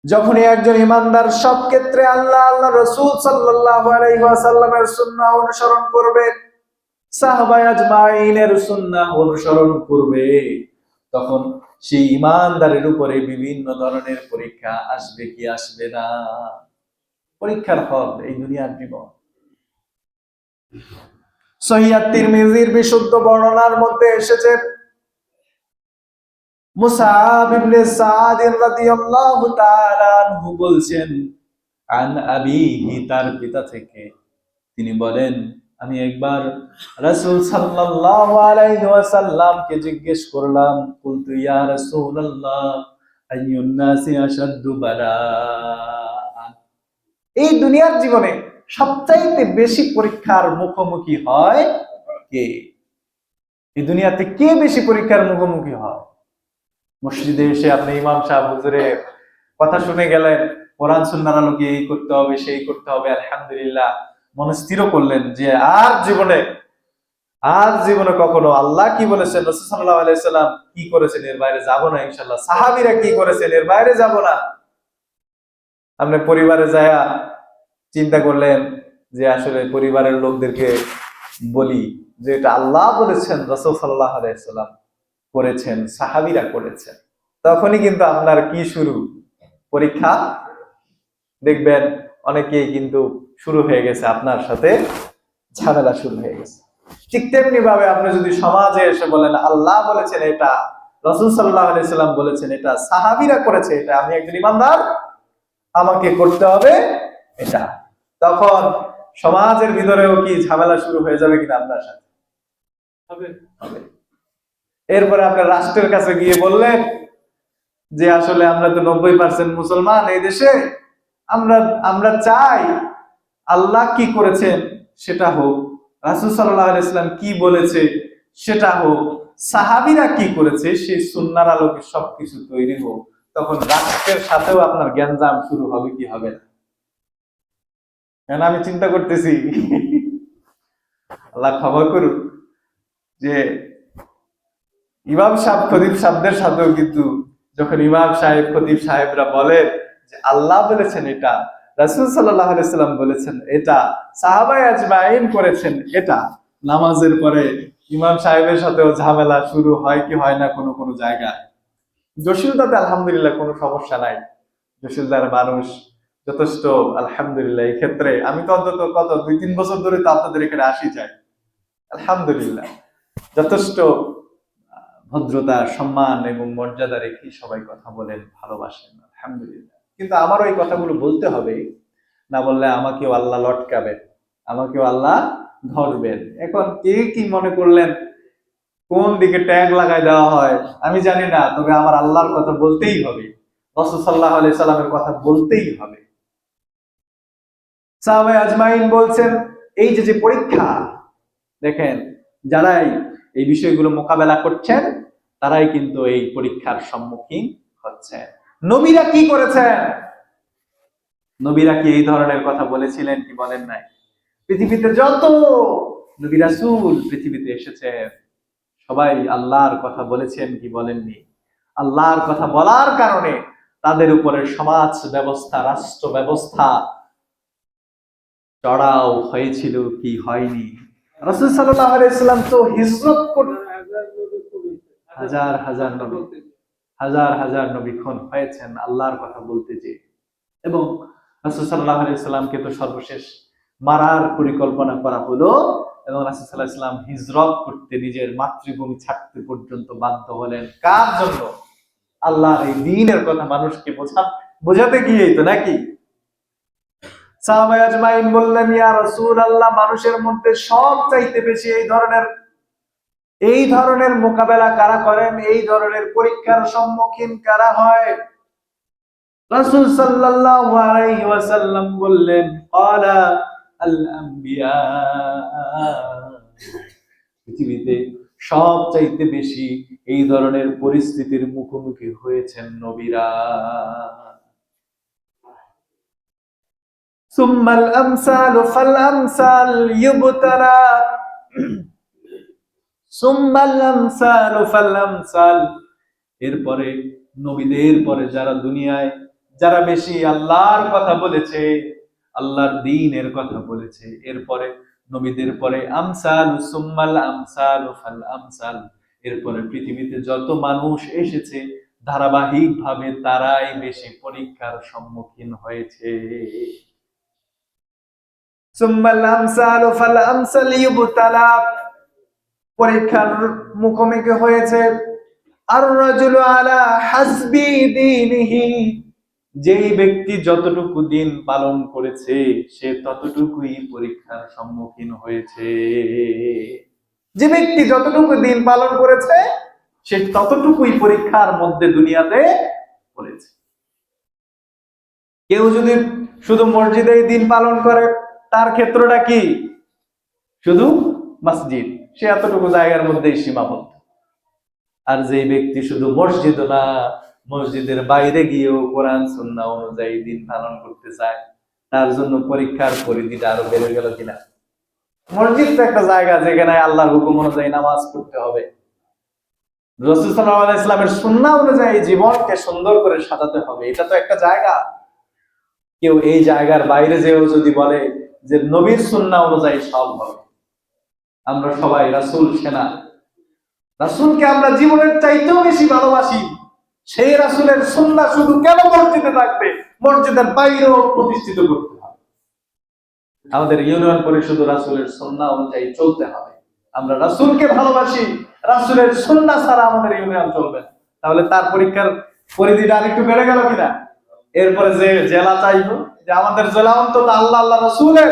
যখনই একজন ইমানদার সব ক্ষেত্রে আল্লাহ রাসূল সাল্লাল্লাহু আলাইহি ওয়াসাল্লামের সুন্নাহ অনুসরণ করবে, সাহাবায়ে আজমাইনের সুন্নাহ অনুসরণ করবে, তখন সেই ইমানদারের উপরে বিভিন্ন ধরনের পরীক্ষা আসবে কি আসবে না? পরীক্ষার হল এই দুনিয়ার জীবন। সহিহ তিরমিজির বিশুদ্ধ বর্ণনার মধ্যে এসেছে, মুসআব ইবনে সাদ রাদিয়াল্লাহু তাআলা আনহু বলছেন, আন আবিহি, তার পিতা থেকে, তিনি বলেন, আমি একবার রাসূল সাল্লাল্লাহু আলাইহি ওয়াসাল্লামকে জিজ্ঞেস করলাম, কুলতু ইয়া রাসূলুল্লাহ আইয়ুন নাসি আশাদ্দু বালা। এই দুনিয়ার জীবনে সবচাইতে বেশি পরীক্ষার মুখোমুখি হয় কে? এই দুনিয়াতে কে বেশি পরীক্ষার মুখোমুখি হয়? মসজিদে এসে আপনি ইমাম সাহেব হুজুরের কথা শুনে গেলেন, কোরআন সুন্নাহর আলোকে এই করতে হবে সেই করতে হবে, আলহামদুলিল্লাহ মনে স্থির করলেন যে আর জীবনে কখনো আল্লাহ কি বলেছেন, রাসূল সাল্লাল্লাহু আলাইহি সাল্লাম কি করেছেন এর বাইরে যাব না ইনশাআল্লাহ, সাহাবীরা কি করেছেন এর বাইরে যাব না। আপনি পরিবারে যায়া চিন্তা করলেন যে আসলে পরিবারের লোকদেরকে বলি যে এটা আল্লাহ বলেছেন, রাসূল সাল্লাল্লাহু আলাইহি সাল্লাম করেছেন, সাহাবীরা করেছেন। তখনই কিন্তু আপনার কি শুরু? পরীক্ষা। দেখবেন অনেকেই কিন্তু শুরু হয়ে গেছে আপনার সাথে ঝামেলা শুরু হয়ে গেছে। ঠিক তেমনি ভাবে আপনি যদি সমাজে এসে বলেন আল্লাহ বলেছেন এটা, রাসূল সাল্লাল্লাহু আলাইহি সাল্লাম বলেছেন এটা, সাহাবীরা করেছে এটা, আমি একজন ইমানদার, আমাকে করতে হবে এটা, তখন সমাজের ভিতরেও কি ঝামেলা শুরু হয়ে যাবে কিনা আপনার সাথে? হবে। এরপরে আপনার রাষ্ট্রের কাছে গিয়ে বললেন যে আসলে আমরা তো 90% মুসলমান এই দেশে, আমরা আমরা চাই আল্লাহ কি করেছেন সেটা হোক, রাসূল সাল্লাল্লাহু আলাইহি ওয়াসাল্লাম কি বলেছে সেটা হোক, সাহাবীরা কি করেছে সেই সুন্নাহর আলোকে সবকিছু তৈরি হোক। তখন রাষ্ট্রের সাথেও আপনার জ্ঞানজাম শুরু হবে কি হবে না? কেন আমি চিন্তা করতেছি, আল্লাহ ক্ষমা করুন, যে ইমাম সাহেব খতিব সাহেবদের সাথেও কিন্তু যখন ইমাম সাহেব খতিব সাহেবরা বলে যে আল্লাহ বলেছেন এটা, রাসূল সাল্লাল্লাহু আলাইহি সাল্লাম বলেছেন এটা, সাহাবায়ে আজমাইন করেছেন এটা, নামাজের পরে ইমাম সাহেবের সাথেও ঝামেলা শুরু হয় কি হয় না কোনো কোনো জায়গায়। জসিলতাতে আলহামদুলিল্লাহ কোনো সমস্যা নাই, জসিলদার মানুষ যথেষ্ট আলহামদুলিল্লাহ। এই ক্ষেত্রে আমি তো অন্তত কত 2-3 বছর ধরে তো আপনাদের এখানে আসি যাই, আলহামদুলিল্লাহ যথেষ্ট ভদ্রতা, সম্মান এবং মর্যাদা রেখে সবাই কথা বলেন, ভালোবাসেন, আলহামদুলিল্লাহ। কিন্তু আমারও এই কথাগুলো বলতে হবে, না বললে আমাকেও আল্লাহ লটকাবেন, আমাকেও আল্লাহ ধরবেন। এখন কে কি মনে করলেন, কোন দিকে ট্যাগ লাগাই দেওয়া হয় আমি জানি না, তবে আমার আল্লাহর কথা বলতেই হবে, রাসূল সাল্লাল্লাহু আলাইহি সাল্লামের কথা বলতেই হবে। সাহাবায়ে আজমাইন বলছেন এই যে যে পরীক্ষা, দেখেন যারাই এই বিষয়গুলো মোকাবেলা করছেন তারাই কিন্তু এই পরীক্ষার সম্মুখীন হচ্ছে। নবীরা কি করেছেন? নবীরা কি এই ধরনের কথা বলেছিলেন কি বলেন নাই? পৃথিবীতে যত নবী রাসূল পৃথিবীতে এসেছে সবাই আল্লাহর কথা বলেছেন কি বলেননি? আল্লাহর কথা বলার কারণে তাদের উপরে সমাজ ব্যবস্থা, রাষ্ট্র ব্যবস্থা চড়াও হয়েছিল কি হয়নি? রাসূল সাল্লাল্লাহু আলাইহি সাল্লাম তো হিজরত করতে হাজার হাজার নবী, হাজার হাজার নবী খুন হয়েছেন আল্লাহর কথা বলতে যে, এবং রাসূল সাল্লাল্লাহু আলাইহি সাল্লামকে তো সর্বশেষ মারার পরিকল্পনা করা হলো, এবং রাসূল সাল্লাল্লাহু আলাইহি সাল্লাম হিজরত করতে নিজের মাতৃভূমি ছাড়তে পর্যন্ত বাধ্য হলেন। কার জন্য? আল্লাহর এই দ্বীনের কথা মানুষকে বোঝাতে গিয়েই তো, নাকি? সাহাবায়ে আজমাইন বললেন ইয়া রাসূলুল্লাহ, মানুষের মধ্যে সবচাইতে বেশি এই ধরনের মোকাবেলা কারা করেন, এই ধরনের পরীক্ষার সম্মুখীন কারা হয়? রাসূল সাল্লাল্লাহু আলাইহি ওয়াসাল্লাম বললেন ক্বালা আল আম্বিয়া, পৃথিবীতে সবচাইতে বেশি এই ধরনের পরিস্থিতির মুখোমুখি হয়েছেন নবীরা। সুম্মাল আমসালু ফাল আমসাল ইউবতালা, সুম্মাল আমসালু ফাল আমসাল, এরপরে নবীদের পরে যারা দুনিয়ায় যারা বেশি আল্লাহর কথা বলেছে, আল্লাহর দ্বীনের কথা বলেছে, এরপরে নবীদের পরে আমসাল সুম্মাল আমসাল ফাল আমসাল, এরপরে পৃথিবীতে যত মানুষ এসেছে ধারাবাহিকভাবে তারাই বেশি পরীক্ষার সম্মুখীন হয়েছে। সুম্মাল আমসাল ফাল আমসাল ইউবতালা, পরীক্ষার মুখোমুখি হয়েছে। আর রাজুলু আলা হাসবি দীনিহি, যেই ব্যক্তি যতটুকু দিন পালন করেছে সে ততটুকুই পরীক্ষার সম্মুখীন হয়েছে। যে ব্যক্তি যতটুকু দিন পালন করেছে সে ততটুকুই পরীক্ষার মধ্যে দুনিয়াতে পড়েছে। কেউ যদি শুধু মসজিদে দিন পালন করে তার ক্ষেত্রটা কি? শুধু মসজিদ, সে এতটুকু জায়গার মধ্যেই সীমাবদ্ধ। আর যে ব্যক্তি শুধু মসজিদ না, মসজিদের বাইরে গিয়েও কোরআন সুন্নাহ অনুযায়ী দিন পালন করতে চায়, তার জন্য পরীক্ষার পরিধিটা আরো বেড়ে গেল কিনা? মসজিদ তো একটা জায়গা যেখানে আল্লাহর হুকুম অনুযায়ী নামাজ পড়তে হবে, রাসূল সাল্লাল্লাহু আলাইহি ওয়াসাল্লামের সুন্নাহ অনুযায়ী জীবনকে সুন্দর করে সাজাতে হবে, এটা তো একটা জায়গা। কেউ এই জায়গার বাইরে যেও যদি বলে যে নবীর সুন্নাহ অনুযায়ী সব হবে, আমরা সবাই রাসূল সেনা, রাসূলকে আমরা জীবনের চাইতেও বেশি ভালোবাসি, সেই রাসূলের সুন্নাহ শুধু কেন মসজিদে থাকবে, মসজিদের বাইরেও প্রতিষ্ঠিত করতে হবে। আমাদের ইউনিয়ন পরিষদ রাসূলের সুন্নাহ অনুযায়ী চলতে হবে। আমরা রাসূলকে ভালোবাসি, রাসূলের সুন্নাহ ছাড়া আমাদের ইউনিয়ন চলবে না। তাহলে তার পরীক্ষার পরিধিটা আরেকটু বেড়ে গেল কিনা? এরপরে যে জেলা চাইবো যে আমাদের জেলা অন্তত আল্লাহ আল্লাহ রাসূলের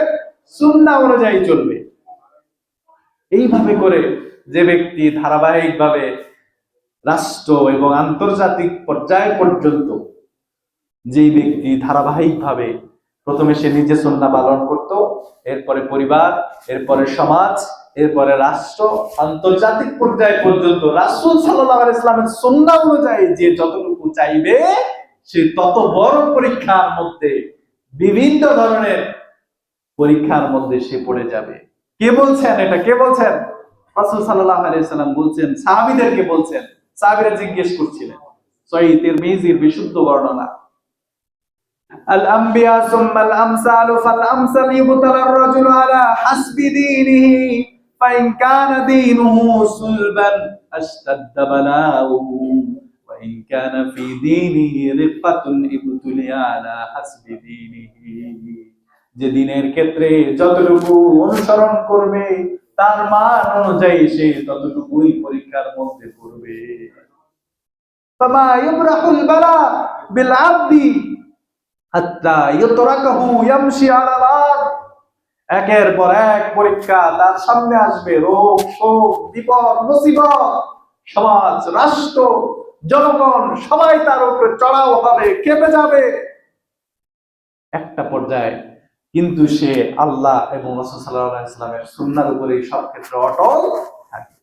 সুন্নাহ অনুযায়ী চলবে। এইভাবে করে যে ব্যক্তি ধারাবাহিকভাবে রাষ্ট্র এবং আন্তর্জাতিক পর্যায় পর্যন্ত, যেই ব্যক্তি ধারাবাহিকভাবে প্রথমে সে নিজে সুন্নাহ পালন করত, এরপরে পরিবার, এরপরে সমাজ, এরপরে রাষ্ট্র, আন্তর্জাতিক পর্যায় পর্যন্ত রাসূল সাল্লাল্লাহু আলাইহি ইসলামের সুন্নাহ অনুযায়ী যে যতটুকু চাইবে, সে তত বড় পরীক্ষার মধ্যে, বিভিন্ন ধরনের পরীক্ষার মধ্যে সে পড়ে যাবে। কে বলছেন এটা? কে বলছেন? রাসূল সাল্লাল্লাহু আলাইহি সাল্লাম বলছেন, সাহাবীদেরকে বলছেন। সাহাবীরা জিজ্ঞেস করছিলেন, সহিহ তিরমিজির বিশুদ্ধ বর্ণনা, الأنبياء ثم الأمثال فالأمثل يبتلى الرجل على حسب دينه فإن كان دينه صلبا اشتد بلاؤه وإن كان في دينه رقة ابتلي على حسب دينه। যে দিনের ক্ষেত্রে যতটুকু অনুসরণ করবে, তার মান অনুযায়ী সে ততটুকুই পরীক্ষার মধ্যে পড়বে। فما يبرح البلاء بالعبد হাত্তা ইউতরাকাহু ইয়ামশি আলা আল-আরদ। একের পর এক পরীক্ষা তার সামনে আসবে, রোগ, শোক, বিপদ, মুসিবত, সমাজ, রাষ্ট্র, জনগণ সবাই তার উপরে চড়াও হবে, কেঁপে যাবে একটা পর্যায়ে, কিন্তু সে আল্লাহ এবং রাসূল সাল্লাল্লাহু আলাইহি ওয়াসাল্লামের সুন্নাহর উপরে সব ক্ষেত্রে অটল থাকে।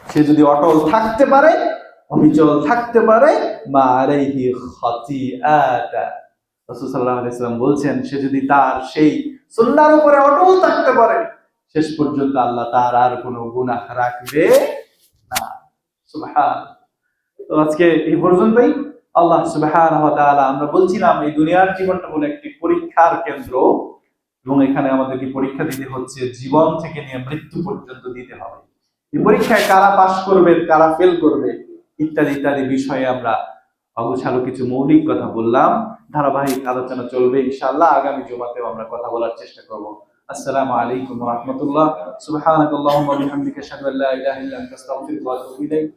সে যদি অটল থাকতে পারে, অবিচল থাকতে পারে, মা আলাইহি খাতিআতা, রাসূল সাল্লাল্লাহু আলাইহি ওয়াসাল্লাম বলছেন, সে যদি তার সেই সুন্নাহর উপরে অটল থাকতে পারে, শেষ পর্যন্ত আল্লাহ তার আর কোনো গুনাহ রাখবে না। সুবহানাল্লাহ। তো আজকে এই পর্যন্তই। আল্লাহ সুবহানাহু ওয়া তাআলা, আমরা বলছিলাম এই দুনিয়ার জীবনটা হলো একটি পরীক্ষার কেন্দ্র, এবং এখানে আমাদেরকে পরীক্ষা দিতে হচ্ছে, জীবন থেকে নিয়ে মৃত্যু পর্যন্ত দিতে হবে। এই পরীক্ষায় কারা পাস করবে, কারা ফেল করবে, ইত্যাদি ইত্যাদি বিষয়ে আমরা অগোছালো কিছু মৌলিক কথা বললাম। ধারাবাহিক আলোচনা চলবে ইনশাআল্লাহ। আগামী জুমাতেও আমরা কথা বলার চেষ্টা করব। আসসালামু আলাইকুম ওয়া রাহমাতুল্লাহ। সুবহানাকাল্লাহুম্মা ওয়া বিহামদিকা আশহাদু আল্লা ইলাহা ইল্লা আনতা আস্তাগফিরুকা ওয়া আতুবু ইলাইক।